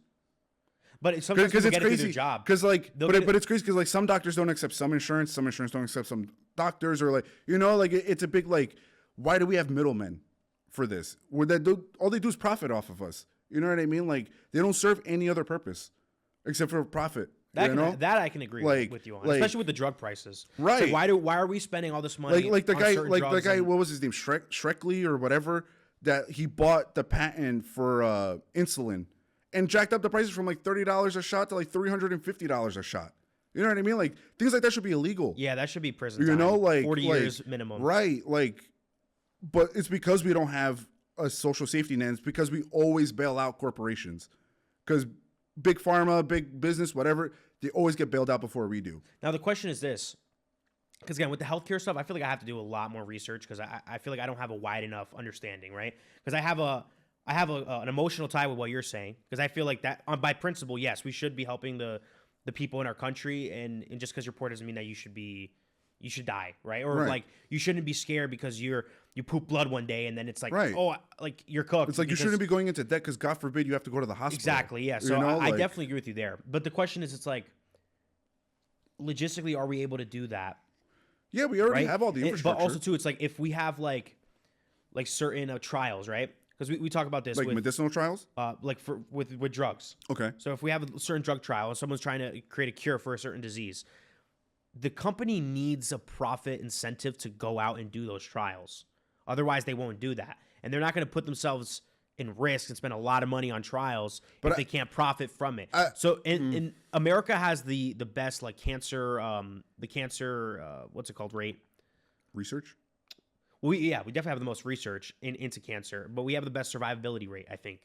But sometimes Because people it's get it through crazy. their job. Because like, They'll but get it- it's crazy because like some doctors don't accept some insurance don't accept some doctors, or like like it's a big like, why do we have middlemen for this? Where all they do is profit off of us. You know what I mean? Like they don't serve any other purpose except for profit. That I can agree Like- with you on, like- especially with the drug prices. It's Right. like, why are we spending all this money? like the on guy certain like the drugs guy and- what was his name Shrekley or whatever, that he bought the patent for insulin and jacked up the prices from like $30 a shot to like $350 a shot. You know what I mean? Like things like that should be illegal. Yeah, that should be prison. You time. know, like 40 like- years minimum. Right, like, but it's because we don't have a social safety net. It's because we always bail out corporations, because big pharma, big business, whatever, they always get bailed out before we do. Now the question is this, because again, with the healthcare stuff, I feel like I have to do a lot more research because I feel like I don't have a wide enough understanding, right? Because I have an emotional tie with what you're saying, because I feel like that by principle, yes, we should be helping the people in our country, and just because you're poor doesn't mean that you should die, right? Or Right. like you shouldn't be scared because you poop blood one day and then it's like, Right. oh, like you're cooked. It's like you because- shouldn't be going into debt because God forbid you have to go to the hospital. Exactly, yeah. So You know, I like- definitely agree with you there. But the question is, it's like, logistically, are we able to do that? Yeah, we already Right? have all the infrastructure. But also, too, it's like if we have like certain trials, right? Because we talk about this like with medicinal trials. like with drugs. Okay. So if we have a certain drug trial and someone's trying to create a cure for a certain disease, the company needs a profit incentive to go out and do those trials. Otherwise, they won't do that. And they're not going to put themselves in risk and spend a lot of money on trials if they can't profit from it. So in America has the best like cancer what's it called, rate? Research. We definitely have the most research into cancer, but we have the best survivability rate, I think.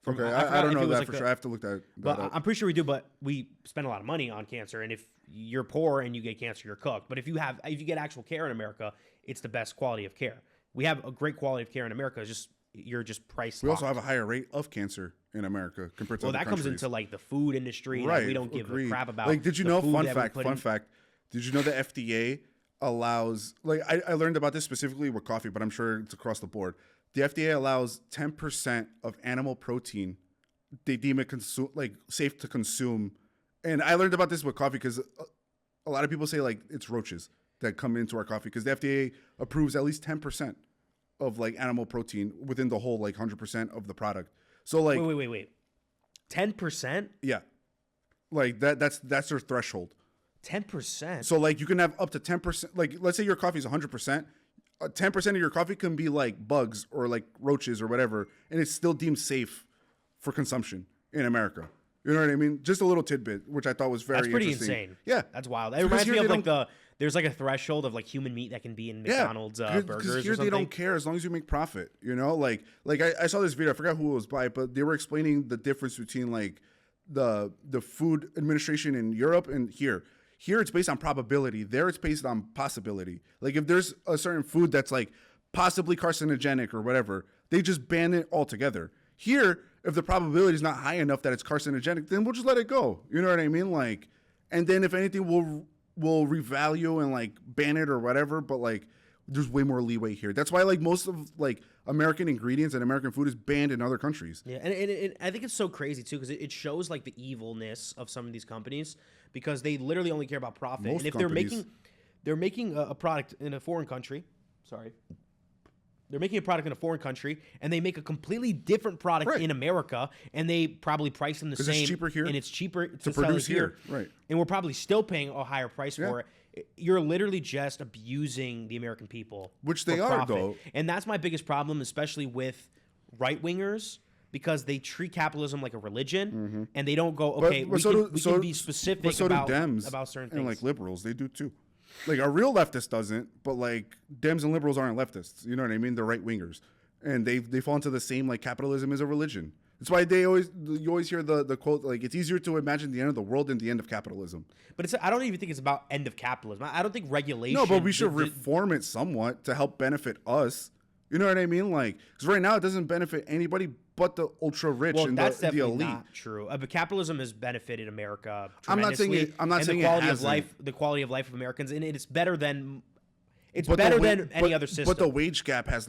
From- Okay, forgot I don't if know it was that like for the- sure. I have to look that But up. I'm pretty sure we do. But we spend a lot of money on cancer, and if you're poor and you get cancer, you're cooked. But if you get actual care in America, it's the best quality of care. We have a great quality of care in America. It's just you're just price We also locked. have a higher rate of cancer in America compared to Well, other that comes countries. into like the food industry. Right. That we don't give agreed. a crap about. Like, did you the know? food Fun that we fact. put Fun in. fact. Did you know the FDA allows? Like, I learned about this specifically with coffee, but I'm sure it's across the board. The FDA allows 10% of animal protein. They deem it safe to consume. And I learned about this with coffee because a lot of people say like it's roaches that come into our coffee because the FDA approves at least 10% of like animal protein within the whole like 100% of the product. So like Wait. 10%? yeah, like that's their threshold. 10%. So like you can have up to 10%. Like let's say your coffee is 100%. 10% of your coffee can be like bugs or like roaches or whatever, and it's still deemed safe for consumption in America. You know what I mean? Just a little tidbit, which I thought was very That's pretty interesting. insane. Yeah, That's wild. It Because reminds me here of they like there's like a threshold of like human meat that can be in McDonald's burgers because or here something. they don't care as long as you make profit. You know, like I saw this video. I forgot who it was by, but they were explaining the difference between like the Food Administration in Europe and here. Here it's based on probability. There it's based on possibility. Like if there's a certain food that's like possibly carcinogenic or whatever, they just ban it altogether. Here, if the probability is not high enough that it's carcinogenic, then we'll just let it go. You know what I mean? Like, and then if anything, we'll revalue and like ban it or whatever. But like, there's way more leeway here. That's why like most of like American ingredients and American food is banned in other countries. Yeah, and I think it's so crazy too because it shows like the evilness of some of these companies because they literally only care about profit. Most and if companies. they're making a product in a foreign country, they're making a product in a foreign country and they make a completely different product Right. in America and they probably price them the 'Cause same. it's cheaper here and it's cheaper to produce sell it here. Right. And we're probably still paying a higher price for it. You're literally just abusing the American people. Which they for are, profit. though. And that's my biggest problem, especially with right wingers, because they treat capitalism like a religion, and they don't go, okay, we can be specific but so about do Dems certain things. and like liberals. They do too. Like a real leftist doesn't, but like Dems and liberals aren't leftists. You know what I mean? They're right wingers, and they fall into the same like capitalism is a religion. That's why you always hear the quote like it's easier to imagine the end of the world than the end of capitalism. But I don't even think it's about end of capitalism. I don't think regulation. No, but we should reform it somewhat to help benefit us. You know what I mean? Like, because right now it doesn't benefit anybody but the ultra rich Well, and that's the definitely elite. not true. But capitalism has benefited America I'm not saying tremendously. I'm not and saying the quality it of hasn't. life, the quality of life of Americans, and it's better than But the than any other system. But the wage gap has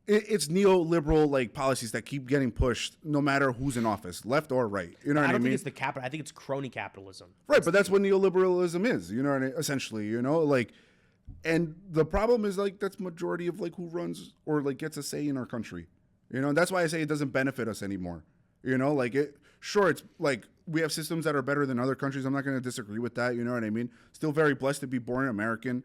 it's neoliberal like policies that keep getting pushed no matter who's in office, left or right. You know what I I don't mean? think it's the capital. I think it's crony capitalism. Right, but that's what neoliberalism is. You know what I mean? Essentially, you know, like, and the problem is like that's majority of like who runs or like gets a say in our country. You know, and that's why I say it doesn't benefit us anymore. You know, like sure, it's like we have systems that are better than other countries. I'm not going to disagree with that. You know what I mean? Still very blessed to be born American,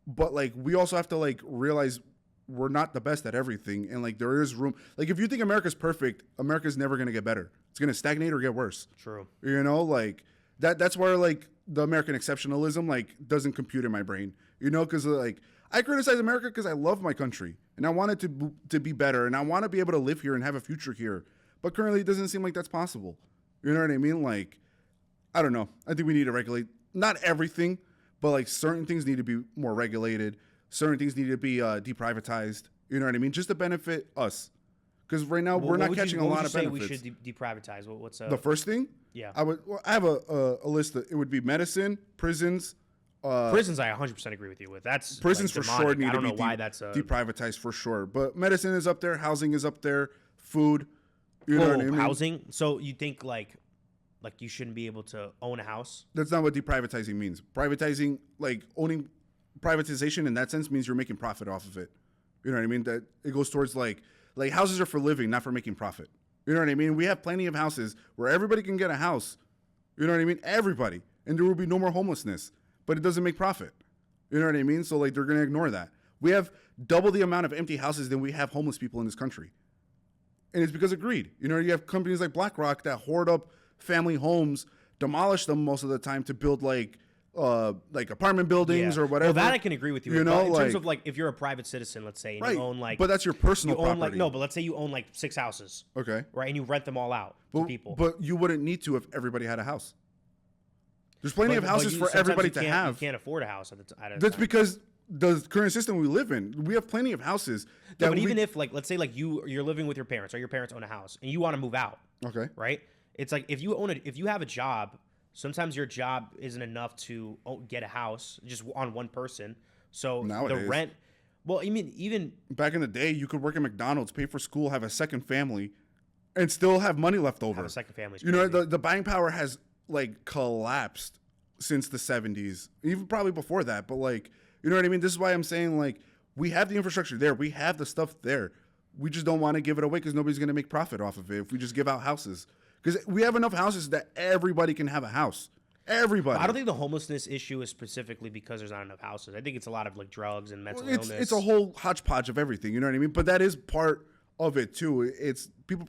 but like we also have to like realize we're not the best at everything, and like there is room. Like if you think America's perfect, America's never going to get better. It's going to stagnate or get worse. True. You know, like that's where like the American exceptionalism like doesn't compute in my brain. You know, because like I criticize America because I love my country and I want it to be better and I want to be able to live here and have a future here. But currently, it doesn't seem like that's possible. You know what I mean? Like, I don't know. I think we need to regulate not everything, but like certain things need to be more regulated. Certain things need to be deprivatized. You know what I mean? Just to benefit us. Because right now we're not catching a lot of benefits. We should deprivatize? What's The first thing? Yeah. I have a list. That it would be medicine, prisons. Prisons, I 100% agree with you with. That's Prisons like, for sure need I to don't be know why that's deprivatized for sure. But medicine is up there. Housing is up there. Food. You know what I mean? Housing. So you think like you shouldn't be able to own a house? That's not what deprivatizing means. Privatizing, like owning privatization in that sense means you're making profit off of it. You know what I mean? That it goes towards like houses are for living, not for making profit. You know what I mean? We have plenty of houses where everybody can get a house. You know what I mean? Everybody. And there will be no more homelessness, but it doesn't make profit. You know what I mean? So like they're going to ignore that. We have double the amount of empty houses than we have homeless people in this country. And it's because of greed. You know, you have companies like BlackRock that hoard up family homes, demolish them most of the time to build like apartment buildings or whatever. Well, that I can agree with you. You know, in terms like- of like if you're a private citizen, let's say, and Right. you own like, But that's your personal you own property. like no, but let's say you own like 6 houses, Okay. right, and you rent them all out to people. But you wouldn't need to if everybody had a house. There's plenty But- of houses but for sometimes everybody you to can't- have. You can't afford a house at a That's time. because the current system we live in. We have plenty of houses. No, but even if, like, let's say, like, you're living with your parents, or your parents own a house, and you want to move out. Okay. Right? It's like if you have a job, sometimes your job isn't enough to get a house just on one person. So Nowadays. the rent. Well, I mean, even back in the day, you could work at McDonald's, pay for school, have a second family, and still have money left over. have a second family. You know, the buying power has like collapsed since the 70s, even probably before that. But like, you know what I mean? This is why I'm saying, like, we have the infrastructure there. We have the stuff there. We just don't want to give it away because nobody's going to make profit off of it if we just give out houses. Because we have enough houses that everybody can have a house. Everybody. I don't think the homelessness issue is specifically because there's not enough houses. I think it's a lot of like drugs and mental illness. It's a whole hodgepodge of everything. You know what I mean? But that is part of it too. It's people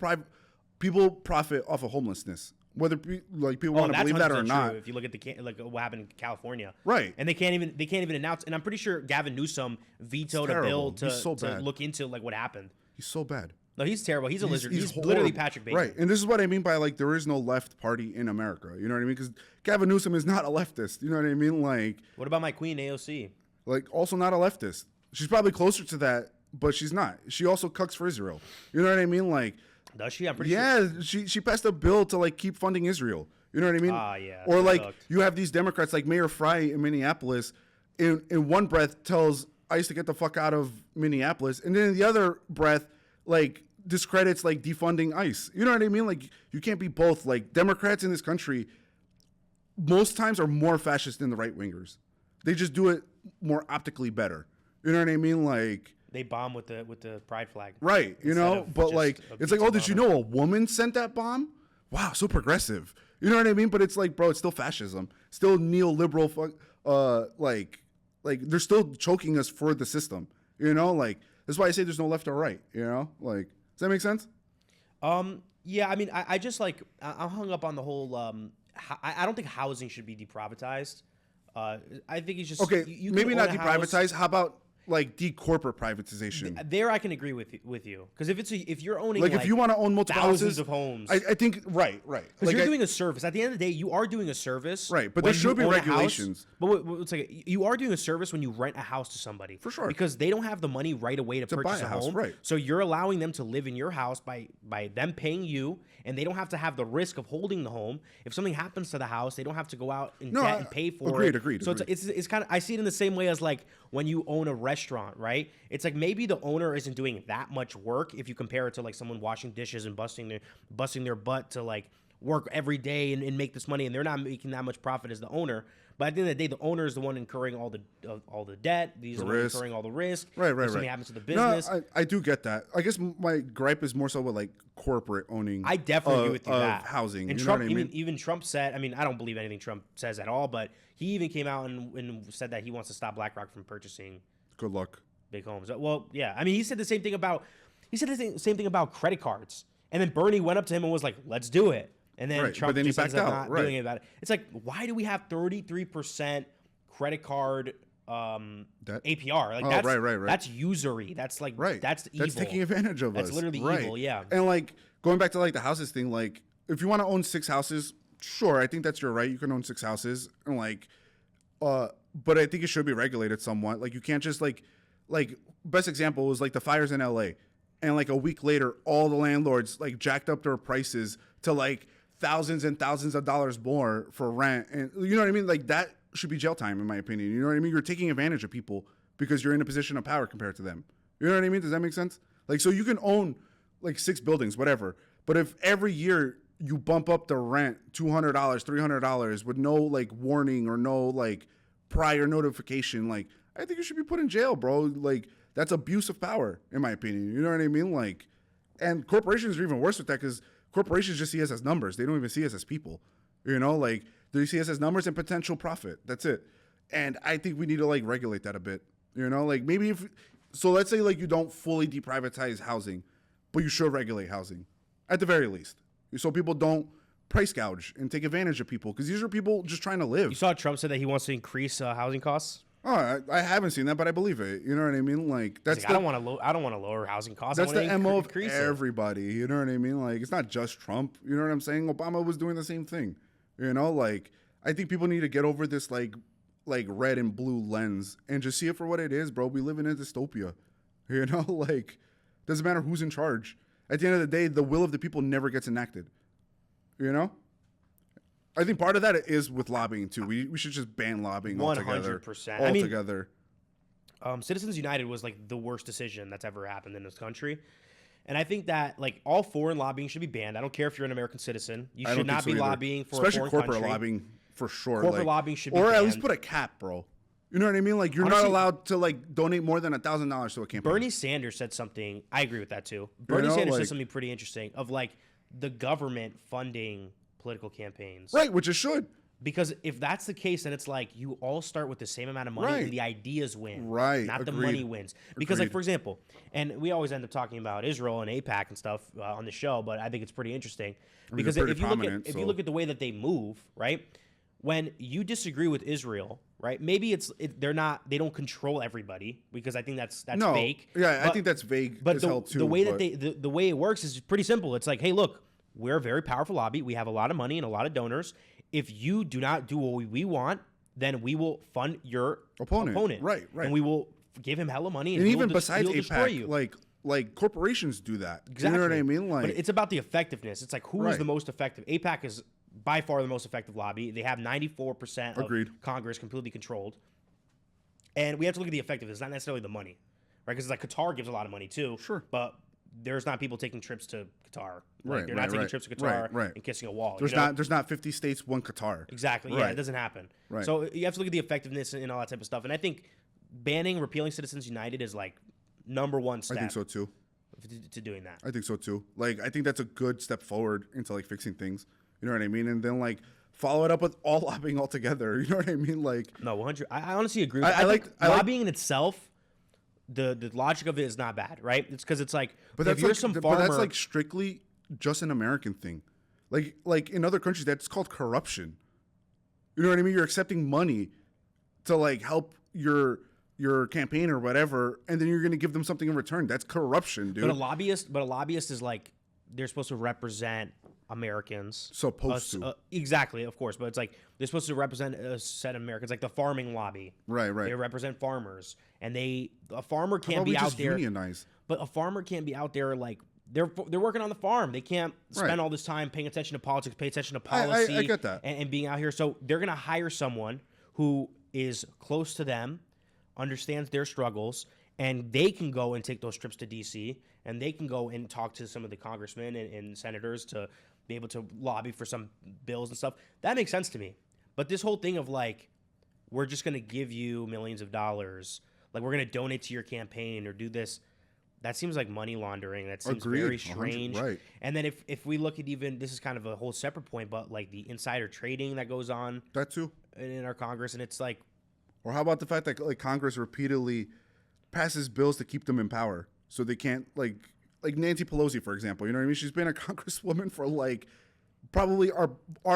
profit off of homelessness, whether people want to believe that or not. True. If you look at like what happened in California, right? And they can't even announce. And I'm pretty sure Gavin Newsom vetoed a bill to look into like what happened. He's so bad. No, he's terrible. He's a lizard. He's literally Patrick Bateman. Right. And this is what I mean by, like, there is no left party in America. You know what I mean? Because Gavin Newsom is not a leftist. You know what I mean? Like, what about my queen, AOC? Like, also not a leftist. She's probably closer to that, but she's not. She also cucks for Israel. You know what I mean? Like, does she? I'm pretty sure. she passed a bill to, like, keep funding Israel. You know what I mean? Yeah. Or, like, you have these Democrats, like Mayor Fry in Minneapolis, in one breath tells ICE to get the fuck out of Minneapolis, and then in the other breath, like, discredits like defunding ICE. You know what I mean? Like, you can't be both. Like, Democrats in this country most times are more fascist than the right wingers. They just do it more optically better. You know what I mean? Like, they bomb with the pride flag. Right, you know? But like, it's like, oh, did you know a woman sent that bomb? Wow, so progressive. You know what I mean? But it's like, bro, it's still fascism. Still neoliberal like they're still choking us for the system. You know? Like, that's why I say there's no left or right, you know? Like, does that make sense? Yeah, I mean, I just like, I'm hung up on the whole, I don't think housing should be deprivatized. I think it's just... Okay, you maybe not deprivatized. How about, like, de-corporate privatization? There I can agree with you. Because if you're owning, like, if you want to own multiple thousands houses, of homes... I think, right. Because you're doing a service. At the end of the day, you are doing a service. Right, but there should be regulations. It's like, you are doing a service when you rent a house to somebody. For sure. Because they don't have the money right away to purchase a home. Right. So you're allowing them to live in your house by them paying you, and they don't have to have the risk of holding the home. If something happens to the house, they don't have to go out in debt and pay for it. Agreed. So it's kind of, I see it in the same way as like when you own a restaurant, right? It's like maybe the owner isn't doing that much work if you compare it to like someone washing dishes and busting their butt to like work every day and make this money, and they're not making that much profit as the owner. But at the end of the day, the owner is the one incurring all the debt. He's the one incurring all the risk. Right. If something happens to the business. No, I do get that. I guess my gripe is more so with like corporate owning. I definitely agree with you that housing. And you Trump, know what I mean? even Trump said. I mean, I don't believe anything Trump says at all, but he even came out and said that he wants to stop BlackRock from purchasing. Good luck. Big homes. Well, yeah. I mean, he said the same thing about credit cards, and then Bernie went up to him and was like, "Let's do it." And then Trump just ends up not doing it about it. It's like, why do we have 33% credit card APR? Like, right. That's usury. That's like, that's evil. That's taking advantage of us. That's literally evil, yeah. And like, going back to like the houses thing, like, if you want to own 6 houses, sure, I think that's your right. You can own 6 houses, and like, but I think it should be regulated somewhat. Like, you can't just like best example was like the fires in LA, and like a week later, all the landlords like jacked up their prices to like thousands and thousands of dollars more for rent, and you know what I mean? Like, that should be jail time, in my opinion. You know what I mean? You're taking advantage of people because you're in a position of power compared to them. You know what I mean? Does that make sense? Like, so you can own like 6 buildings, whatever, but if every year you bump up the rent $200, $300 with no like warning or no like prior notification, like, I think you should be put in jail, bro. Like, that's abuse of power, in my opinion. You know what I mean? Like, and corporations are even worse with that because corporations just see us as numbers. They don't even see us as people. You know, like, they see us as numbers and potential profit. That's it. And I think we need to like regulate that a bit. You know, like, maybe so let's say like you don't fully deprivatize housing, but you should regulate housing at the very least, so people don't price gouge and take advantage of people, because these are people just trying to live. You saw Trump said that he wants to increase housing costs. Oh, I haven't seen that, but I believe it. You know what I mean? Like, that's like, I don't want to lower housing costs. That's the MO of everybody. You know what I mean? Like, it's not just Trump. You know what I'm saying? Obama was doing the same thing. You know, like, I think people need to get over this like like red and blue lens and just see it for what it is, bro. We live in a dystopia. You know, like doesn't matter who's in charge. At the end of the day, the will of the people never gets enacted. You know? I think part of that is with lobbying too. We should just ban lobbying altogether. 100%. Altogether. Citizens United was like the worst decision that's ever happened in this country. And I think that like all foreign lobbying should be banned. I don't care if you're an American citizen. You should not be lobbying for especially a foreign corporate country. lobbying for sure. Corporate lobbying should be or banned. at least put a cap, bro. You know what I mean? Like you're Honestly, not allowed to like donate more than $1,000 to a campaign. Bernie Sanders said something. I agree with that too. Bernie Sanders said something pretty interesting of like the government funding political campaigns. Right, which it should. Because if that's the case, then it's like you all start with the same amount of money and the ideas win. Right. Not the money wins. Because like, for example, and we always end up talking about Israel and AIPAC and stuff on the show, but I think it's pretty interesting. Because if you look at the way that they move, right? When you disagree with Israel, right? Maybe they don't control everybody because I think that's fake. Yeah, I think that's vague as hell too. The way that the way it works is pretty simple. It's like, hey, look, we're a very powerful lobby. We have a lot of money and a lot of donors. If you do not do what we want, then we will fund your opponent. Right. And we will give him hella money. And even besides AIPAC, like corporations do that. Exactly. You know what I mean? Like, but it's about the effectiveness. It's like who is the most effective. AIPAC is by far the most effective lobby. They have 94% of Congress completely controlled. And we have to look at the effectiveness, not necessarily the money, right? Because like Qatar gives a lot of money too. Sure. But there's not people taking trips to Qatar. Right, they're not taking trips to Qatar and kissing a wall. There's not 50 states, one Qatar. Exactly. Yeah, it doesn't happen. Right. So you have to look at the effectiveness and all that type of stuff. And I think repealing Citizens United is like number one step. I think so too. To doing that. I think so too. Like I think that's a good step forward into like fixing things. You know what I mean? And then like follow it up with all lobbying altogether. You know what I mean? Like no, 100. I honestly agree. I think lobbying in itself. The logic of it is not bad, right? It's because it's like, but if you're some farmer, but that's like strictly just an American thing. Like in other countries, that's called corruption. You know what I mean? You're accepting money to like help your campaign or whatever, and then you're going to give them something in return. That's corruption, dude. But a lobbyist is like they're supposed to represent Americans. Supposed to. Exactly, of course. But it's like they're supposed to represent a set of Americans, like the farming lobby. Right. They represent farmers, and a farmer can't be out there. Unionize? But a farmer can't be out there like they're working on the farm. They can't spend all this time paying attention to politics, pay attention to policy. I get that. And being out here. So they're gonna hire someone who is close to them, understands their struggles, and they can go and take those trips to D.C. and they can go and talk to some of the congressmen and senators to be able to lobby for some bills and stuff. That makes sense to me. But this whole thing of like, we're just going to give you millions of dollars, like we're going to donate to your campaign or do this, that seems like money laundering. That seems very strange. Right. And then if we look at even, this is kind of a whole separate point, but like the insider trading that goes on. That too. In our Congress, and it's like. Or how about the fact that like Congress repeatedly passes bills to keep them in power so they can't like Nancy Pelosi, for example, you know what I mean? She's been a congresswoman for like probably our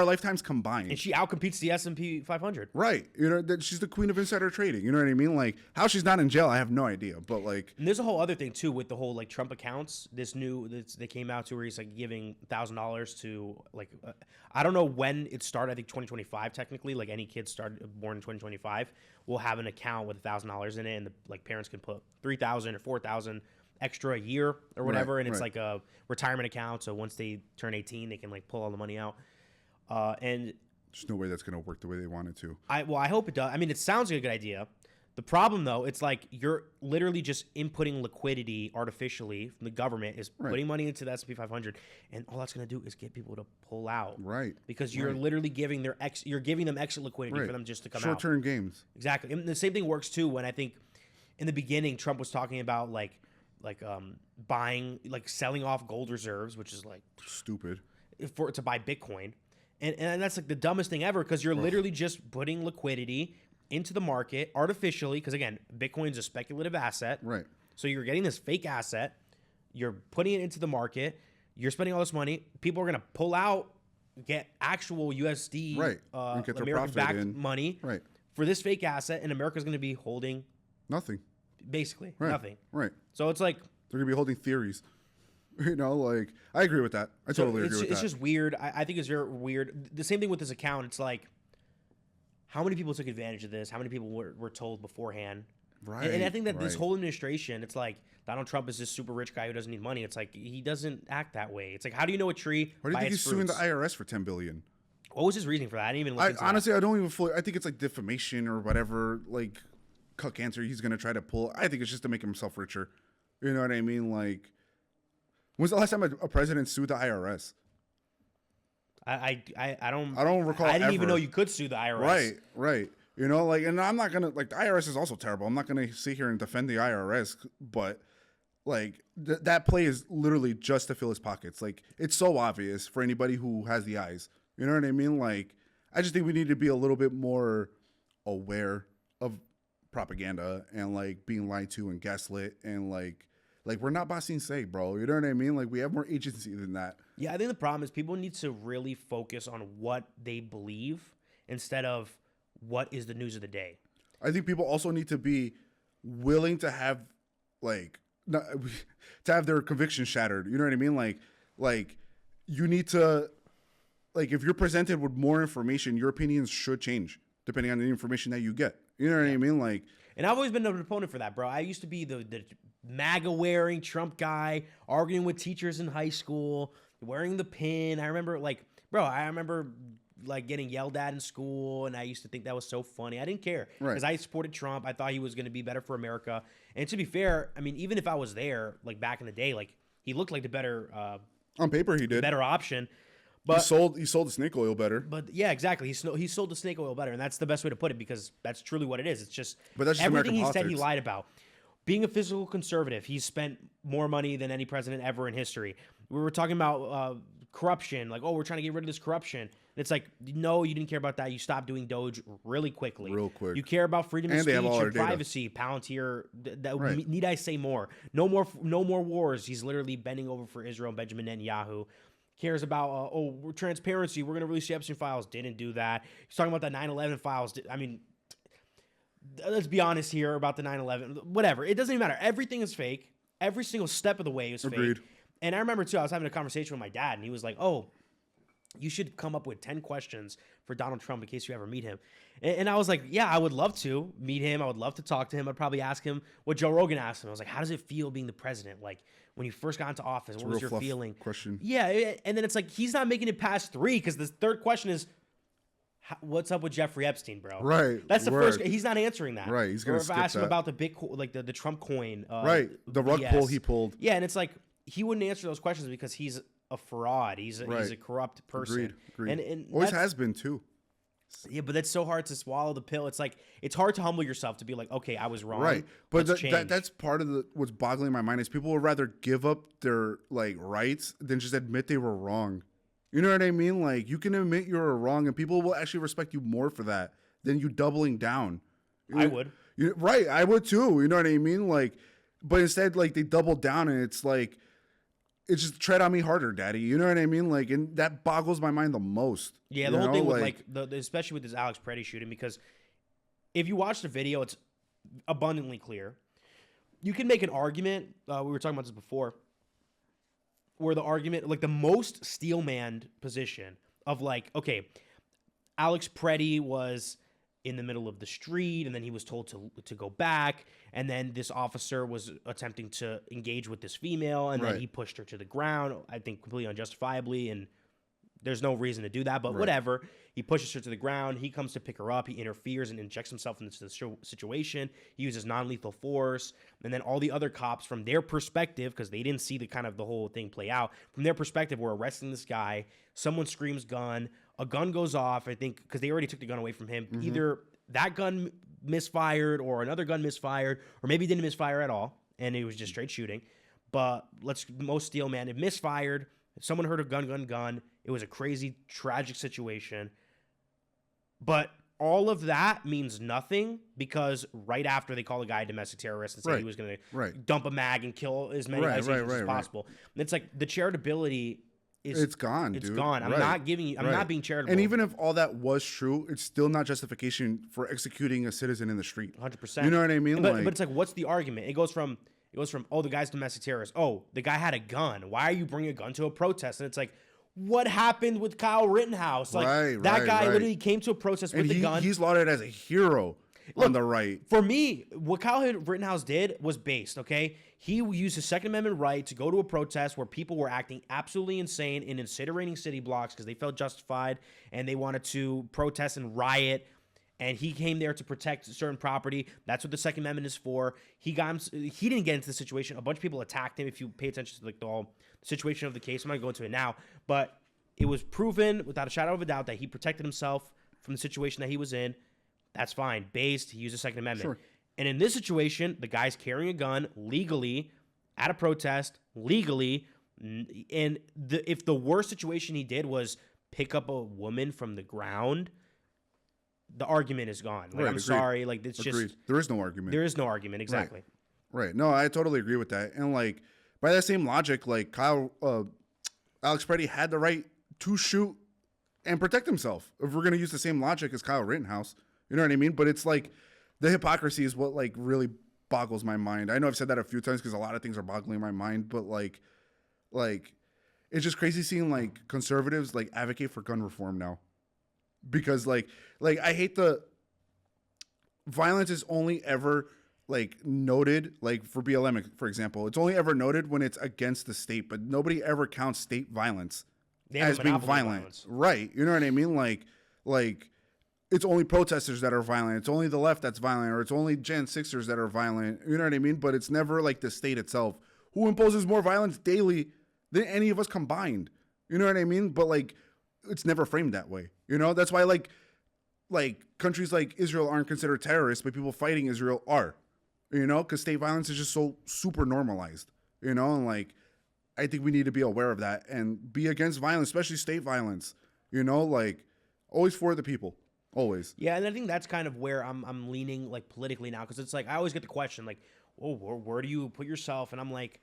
lifetimes combined. And she outcompetes the S&P 500. Right. You know, that she's the queen of insider trading. You know what I mean? Like how she's not in jail, I have no idea. But like, and there's a whole other thing too with the whole like Trump accounts. They came out to where he's like giving $1,000 to like I don't know when it started. I think 2025 technically. Like any kid born in 2025 will have an account with $1,000 in it, and the like parents can put $3,000 or $4,000 extra a year or whatever, and it's like a retirement account. So once they turn 18, they can like pull all the money out. And there's no way that's gonna work the way they want it to. I hope it does. I mean, it sounds like a good idea. The problem though, it's like you're literally just inputting liquidity artificially from the government is putting money into the S&P 500, and all that's gonna do is get people to pull out. Right. Because you're literally giving them extra liquidity for them just to come out. Short-term games. Exactly. And the same thing works too when I think in the beginning Trump was talking about like buying, like selling off gold reserves, which is like stupid to buy Bitcoin. And that's like the dumbest thing ever because you're literally just putting liquidity into the market artificially because, again, Bitcoin's a speculative asset. Right. So you're getting this fake asset. You're putting it into the market. You're spending all this money. People are going to pull out, get actual USD, and get their American-backed money right. for this fake asset, and America's going to be holding nothing. Basically, right. nothing. Right. So it's like they're gonna be holding theories. You know, like I agree with that. I totally agree with that. It's just weird. I think it's very weird. The same thing with this account. It's like how many people took advantage of this? How many people were told beforehand? Right. And I think that this right. whole administration, it's like Donald Trump is this super rich guy who doesn't need money. It's like he doesn't act that way. It's like, how do you know a tree Why do you by think its he's suing the fruits? IRS for $10 billion? What was his reasoning for that? I didn't even look into Honestly, I don't even fully. I think it's like defamation or whatever, like cuck answer he's gonna try to pull. I think it's just to make himself richer. You know what I mean? Like, when's the last time a president sued the IRS? I don't recall. I didn't even ever. know you could sue the IRS. Right. You know, like, and I'm not gonna like the IRS is also terrible. I'm not gonna sit here and defend the IRS, but like that play is literally just to fill his pockets. Like, it's so obvious for anybody who has the eyes. You know what I mean? Like, I just think we need to be a little bit more aware of propaganda and like being lied to and gaslit and like we're not Basin Say, bro. You know what I mean? Like, we have more agency than that. Yeah, I think the problem is people need to really focus on what they believe instead of what is the news of the day. I think people also need to be willing to have like not, to have their convictions shattered. You know what I mean? Like you need to, like, if you're presented with more information, your opinions should change depending on the information that you get. You know what I mean? Like, and I've always been an opponent for that, bro. I used to be the MAGA wearing Trump guy, arguing with teachers in high school, wearing the pin. I remember like getting yelled at in school, and I used to think that was so funny. I didn't care because I supported Trump. I thought he was going to be better for America. And to be fair, I mean, even if I was there, like back in the day, like he looked like the better on paper he did better option. But he sold the snake oil better. But yeah, exactly. He sold the snake oil better, and that's the best way to put it because that's truly what it is. It's just that's just everything American he said he politics. lied about. Being a fiscal conservative, he's spent more money than any president ever in history. We were talking about corruption, like, oh, we're trying to get rid of this corruption. And it's like, no, you didn't care about that. You stopped doing Doge really quickly. Real quick. You care about freedom of And they speech have all our and data. privacy. Palantir, Right. need I say more? No more wars. He's literally bending over for Israel and Benjamin Netanyahu. Cares about, we're transparency. We're going to release the Epstein files. Didn't do that. He's talking about the 9/11 files. I mean, let's be honest here about the 9/11. Whatever. It doesn't even matter. Everything is fake. Every single step of the way is Agreed. fake. And I remember, too, I was having a conversation with my dad, and he was like, oh, you should come up with 10 questions for Donald Trump in case you ever meet him. And I was like, yeah, I would love to meet him. I would love to talk to him. I'd probably ask him what Joe Rogan asked him. I was like, how does it feel being the president? Like, when you first got into office, what was your feeling? Question. Yeah, and then it's like, he's not making it past 3 because the third question is, what's up with Jeffrey Epstein, bro? Right. That's the Word. first. He's not answering that. Right, he's gonna Or if I skip asked him that. about the Bitcoin, like the Trump coin. Right. The rug BS. pull he pulled. Yeah, and it's like he wouldn't answer those questions because he's a fraud. He's a corrupt person. Agreed. And always that's- has been too. Yeah, but that's so hard to swallow the pill. It's like it's hard to humble yourself to be like, okay, I was wrong. Right. But Let's change. that's part of what's boggling my mind is people would rather give up their like rights than just admit they were wrong. You know what I mean? Like, you can admit you were wrong and people will actually respect you more for that than you doubling down. I would. Right. I would too. You know what I mean? Like, but instead, like, they double down and it's like, it's just tread on me harder, daddy. You know what I mean? Like, and that boggles my mind the most. Yeah, the whole thing with especially with this Alex Preddy shooting, because if you watch the video, it's abundantly clear. You can make an argument. We were talking about this before, where the argument, like the most steel-manned position of like, okay, Alex Preddy was in the middle of the street, and then he was told to go back, and then this officer was attempting to engage with this female, and then he pushed her to the ground, I think completely unjustifiably, and there's no reason to do that, but whatever. He pushes her to the ground. He comes to pick her up. He interferes and injects himself into the situation. He uses non-lethal force. And then all the other cops, from their perspective, because they didn't see the whole thing play out, from their perspective, were arresting this guy. Someone screams gun. A gun goes off, I think, because they already took the gun away from him. Mm-hmm. Either that gun misfired or another gun misfired, or maybe didn't misfire at all, and it was just straight shooting. But most steel, man, it misfired. Someone heard a gun. It was a crazy, tragic situation. But all of that means nothing because right after they call the guy a domestic terrorist and say he was going to dump a mag and kill as many ICE agents as possible. And it's like the charitability is... It's gone, It's dude. gone. I'm not giving you... I'm not being charitable. And even if all that was true, it's still not justification for executing a citizen in the street. 100%. You know what I mean? But it's like, what's the argument? It goes from, oh, the guy's a domestic terrorist. Oh, the guy had a gun. Why are you bringing a gun to a protest? And it's like, what happened with Kyle Rittenhouse. Like, Right, that right, guy right. literally came to a protest with And a gun. he's lauded as a hero on the right. For me, what Kyle Rittenhouse did was based, okay? He used his Second Amendment right to go to a protest where people were acting absolutely insane and incinerating city blocks because they felt justified and they wanted to protest and riot. And he came there to protect certain property. That's what the Second Amendment is for. He didn't get into the situation. A bunch of people attacked him. If you pay attention to like the whole situation of the case, I'm not going to go into it now, but it was proven without a shadow of a doubt that he protected himself from the situation that he was in. That's fine. Based, he used the Second Amendment. Sure. And in this situation, the guy's carrying a gun legally at a protest, legally. And if the worst situation he did was pick up a woman from the ground, the argument is gone. Like, Right, I'm agreed. sorry. Like, it's Agreed. just, There is no argument. there is no argument. Exactly. Right. No, I totally agree with that. And like by that same logic, like Alex Preddy had the right to shoot and protect himself. If we're gonna use the same logic as Kyle Rittenhouse, you know what I mean? But it's like the hypocrisy is what like really boggles my mind. I know I've said that a few times because a lot of things are boggling my mind, but like it's just crazy seeing like conservatives like advocate for gun reform now. Because like I hate the violence is only ever like noted, like for BLM, for example, it's only ever noted when it's against the state, but nobody ever counts state violence They have as a being monopoly of violent. violence. Right. You know what I mean? Like it's only protesters that are violent. It's only the left that's violent, or it's only Gen Sixers that are violent. You know what I mean? But it's never like the state itself who imposes more violence daily than any of us combined. You know what I mean? But like, it's never framed that way. You know, that's why like countries like Israel aren't considered terrorists, but people fighting Israel are. You know, because state violence is just so super normalized. You know, and like I think we need to be aware of that and be against violence, especially state violence. You know, like always for the people, always. Yeah, and I think that's kind of where I'm leaning like politically now, because it's like I always get the question like, oh, where do you put yourself? And I'm like,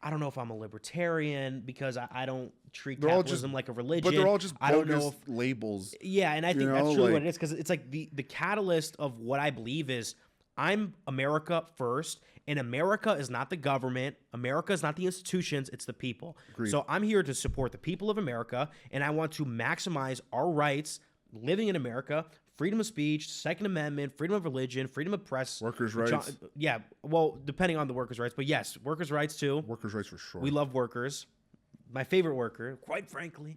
I don't know if I'm a libertarian because I don't treat capitalism like a religion. But they're all just bogus I don't know if, labels. yeah, and I think that's know, truly what like- it is, because it's like the catalyst of what I believe is I'm America first, and America is not the government. America is not the institutions. It's the people. Agreed. So I'm here to support the people of America, and I want to maximize our rights living in America. Freedom of speech, Second Amendment, freedom of religion, freedom of press. Workers' rights. Yeah, well, depending on the workers' rights. But yes, workers' rights too. Workers' rights for sure. We love workers. My favorite worker, quite frankly.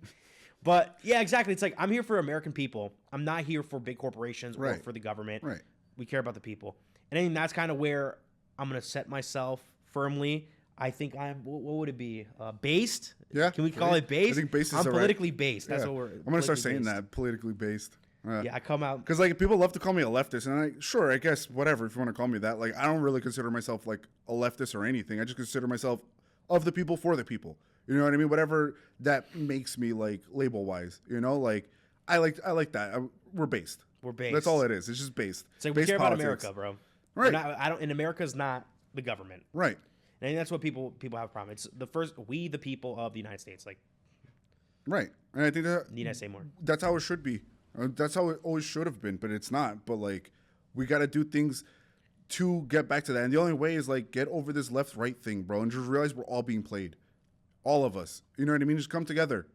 But yeah, exactly. It's like I'm here for American people. I'm not here for big corporations or Right. for the government. Right. We care about the people. And I think that's kind of where I'm going to set myself firmly. I think I'm, what would it be? Based? Yeah. Can we call it based? I think based is I'm the right- politically based. That's Yeah. what we're. I'm gonna start politically saying based. that, politically based. Yeah, I come out. Because like people love to call me a leftist, and I sure, I guess whatever if you want to call me that. Like I don't really consider myself like a leftist or anything. I just consider myself of the people for the people. You know what I mean? Whatever that makes me like label wise. You know, like I like that. We're based. We're based. That's all it is. It's just based. It's like we based care about politics. America, bro. Right. I don't. And America's not the government. Right. And I think that's what people have a problem. It's the first. We, the people of the United States. Like, Right. And I think that need I say more? that's how it should be. That's how it always should have been, but it's not. But like, we got to do things to get back to that. And the only way is like get over this left-right thing, bro, and just realize we're all being played, all of us. You know what I mean? Just come together.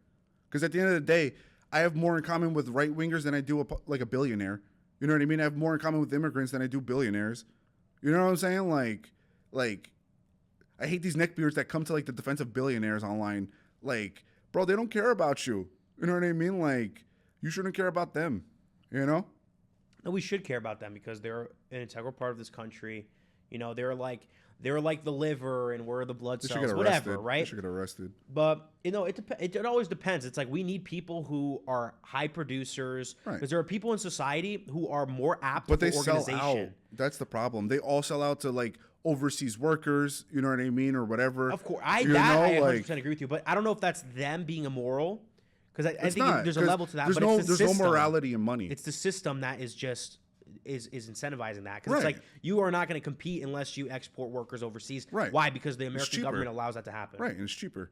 Because at the end of the day, I have more in common with right wingers than I do like a billionaire. You know what I mean? I have more in common with immigrants than I do billionaires. You know what I'm saying? Like, I hate these neckbeards that come to like the defense of billionaires online. Like, bro, they don't care about you. You know what I mean? Like, you shouldn't care about them. You know? No, we should care about them because they're an integral part of this country. You know, they're like the liver and we're the blood They should cells, get whatever, arrested. right? They should get arrested. But you know, it always depends. It's like we need people who are high producers Right. because there are people in society who are more apt But for they sell organization. out. That's the problem. They all sell out to like overseas workers. You know what I mean, or whatever. Of course, I You 100% know, agree with you. But I don't know if that's them being immoral because I It's think not, there's a 'cause level to that. There's but no, it's the there's system. no morality in money. It's the system that is just is incentivizing that because it's Right. like you are not going to compete unless you export workers overseas. Right. Why? Because the American cheaper. government allows that to happen. Right, and it's cheaper.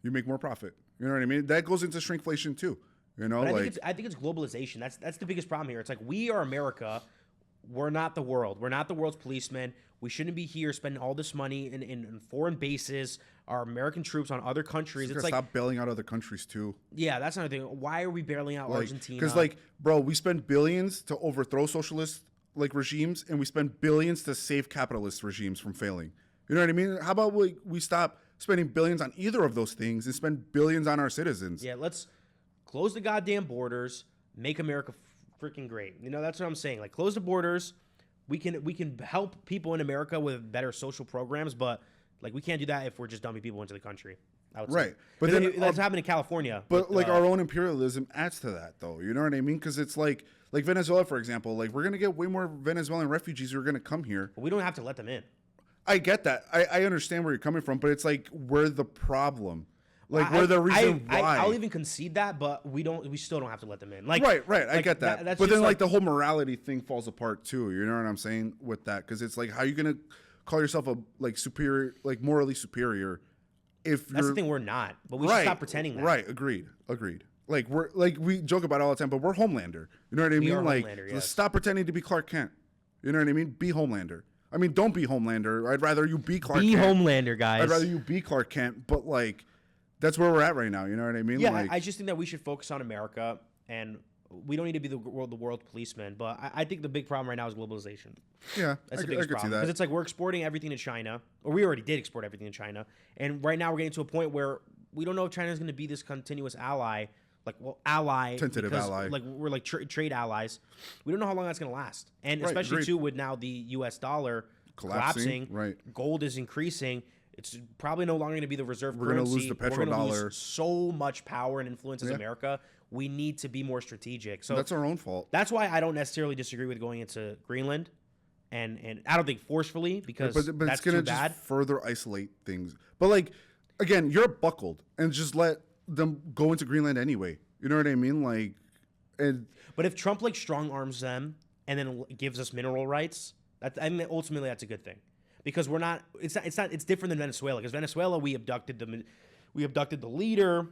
You make more profit. You know what I mean? That goes into shrinkflation too. You know, But like I think it's globalization. That's the biggest problem here. It's like we are America. We're not the world. We're not the world's policemen. We shouldn't be here spending all this money in foreign bases, our American troops on other countries. It's like stop bailing out other countries too. Yeah, that's another thing. Why are we bailing out Argentina? Because bro, we spend billions to overthrow socialist regimes, and we spend billions to save capitalist regimes from failing. You know what I mean? How about we stop spending billions on either of those things and spend billions on our citizens? Yeah, let's close the goddamn borders, make America freaking great. You know, that's what I'm saying. Like, close the borders. We can help people in America with better social programs, but like we can't do that if we're just dumping people into the country. I would say. Right, but then that's happened in California. But our own imperialism adds to that, though. You know what I mean? Because it's like Venezuela, for example. Like, we're gonna get way more Venezuelan refugees who are gonna come here. But we don't have to let them in. I get that. I understand where you're coming from, but it's like we're the problem. Like, we're the reason why. I'll even concede that, but we still don't have to let them in. Like, right. I get that. That's but then like the whole morality thing falls apart too. You know what I'm saying with that? Because it's like, how are you gonna call yourself a superior, morally superior? If that's the thing, we're not. But we should stop pretending that. Right. Agreed. Like, we're we joke about it all the time, but we're Homelander. You know what I mean? Are Homelander, yes. Stop pretending to be Clark Kent. You know what I mean? Be Homelander. I mean, don't be Homelander. I'd rather you be Clark Kent. Be Homelander, guys. I'd rather you be Clark Kent, but that's where we're at right now. You know what I mean? Yeah, I just think that we should focus on America, and we don't need to be the world policeman. But I think the big problem right now is globalization. Yeah, that's the biggest problem. Because it's like we're exporting everything to China, or we already did export everything to China, and right now we're getting to a point where we don't know if China is going to be this continuous ally. Tentative ally. Like, we're like trade allies. We don't know how long that's going to last. And especially, too, with now the U.S. dollar collapsing, gold is increasing. It's probably no longer going to be the reserve currency. We're going to lose the petrodollar. Lose so much power and influence as America. We need to be more strategic. So that's our own fault. That's why I don't necessarily disagree with going into Greenland. And I don't think forcefully, because but that's it's gonna too bad. Just further isolate things. But again, you're buckled, and just let them go into Greenland anyway. You know what I mean? But if Trump strong arms them and then gives us mineral rights, ultimately that's a good thing, because we're not. It's different than Venezuela, because Venezuela we abducted the leader,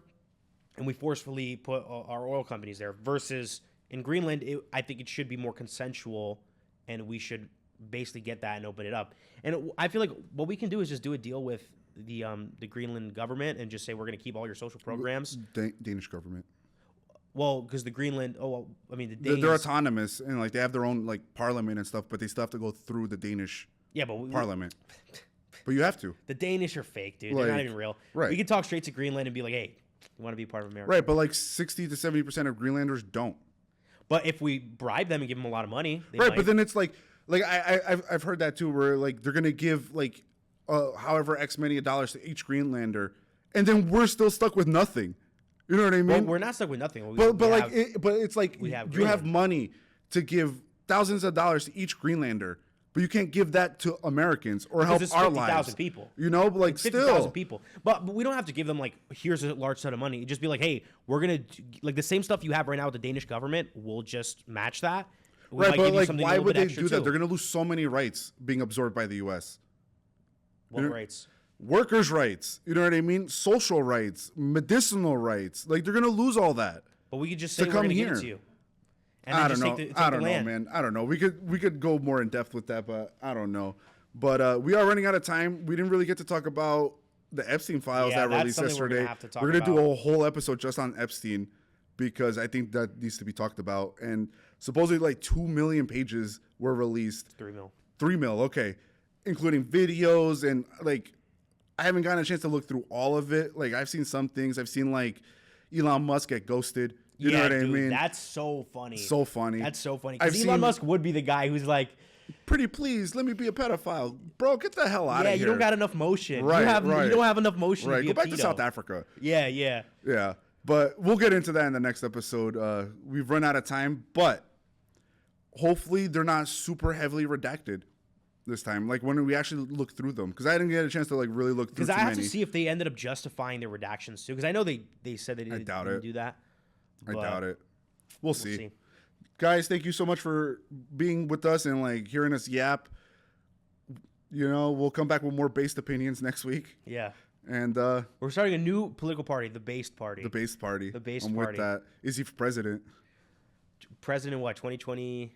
and we forcefully put our oil companies there. Versus in Greenland, I think it should be more consensual, and we should basically get that and open it up. And I feel like what we can do is just do a deal with the Greenland government and just say we're going to keep all your social programs. Danish government. Well, because the Greenland, the Danes, they're autonomous, and they have their own parliament and stuff, but they still have to go through the Danish parliament. But you have to. The Danish are fake, dude. They're not even real. Right. We could talk straight to Greenland and be like, hey, you want to be part of America? Right, but 60 to 70% of Greenlanders don't. But if we bribe them and give them a lot of money, they right? might. But then it's I've heard that too, where they're gonna give however X many dollars to each Greenlander, and then we're still stuck with nothing. You know what I mean? Well, we're not stuck with nothing. But it's like you have money to give thousands of dollars to each Greenlander, but you can't give that to Americans or help our lives. 50,000 people. You know, it's 50,000 people. But we don't have to give them here's a large set of money. Just be like, hey, we're gonna the same stuff you have right now with the Danish government. We'll just match that. We right, but why would they do that? They're gonna lose so many rights being absorbed by the U.S. What rights? Workers' rights, you know what I mean? Social rights, medicinal rights. They're gonna lose all that. But we could just say we're gonna give it to you. And I don't know. I don't know, man. I don't know. We could go more in depth with that, but I don't know. But we are running out of time. We didn't really get to talk about the Epstein files that released yesterday. We're gonna do a whole episode just on Epstein, because I think that needs to be talked about. And supposedly 2 million pages were released. 3 mil. 3 mil. Okay, including videos and I haven't gotten a chance to look through all of it. I've seen some things. I've seen Elon Musk get ghosted. You know what I mean? That's so funny. So funny. That's so funny. Because Elon Musk would be the guy who's pretty please, let me be a pedophile. Bro, get the hell out of here. Yeah, you don't got enough motion. Right, You don't have enough motion to be Go back pedo. to South Africa. Yeah. Yeah. But we'll get into that in the next episode. We've run out of time, but hopefully they're not super heavily redacted this time. When we actually look through them, because I didn't get a chance to really look through. Because I have to see if they ended up justifying their redactions too. Because I know they said they didn't do that. I doubt it. We'll see. Guys, thank you so much for being with us and hearing us yap. We'll come back with more based opinions next week. Yeah. And we're starting a new political party, the Based Party. The Based Party. The Based I'm Party. with that. Is he for president? President what? 2020?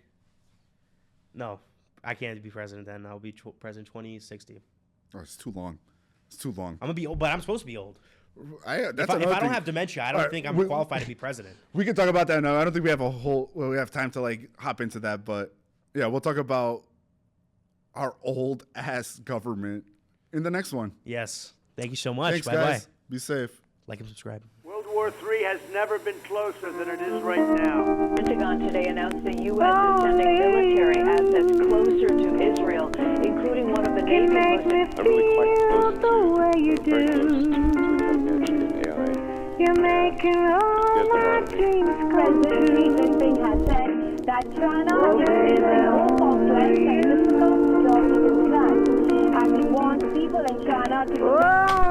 No. I can't be president then. I'll be president 2060. Oh, it's too long. It's too long. I'm gonna be old, but I'm supposed to be old. That's If I another don't thing. have dementia, I don't Alright, think I'm qualified to be president. We can talk about that now. I don't think we have we have time to like hop into that, but yeah, we'll talk about our old ass government in the next one. Yes. Thank you so much. Thanks, Bye guys. bye. Be safe. Like and subscribe. World War III has never been closer than it is right now. Pentagon today announced the U.S. is sending military assets closer to Israel, including one of the You Navy's make me most I'm really quite feel close the way you very close to do. the cutting edge in AI. You're making all Yes, there my are. dreams come President Xi true. Jinping has said that China is the home of strength and physical security is threat, and he wants people in China to Oh,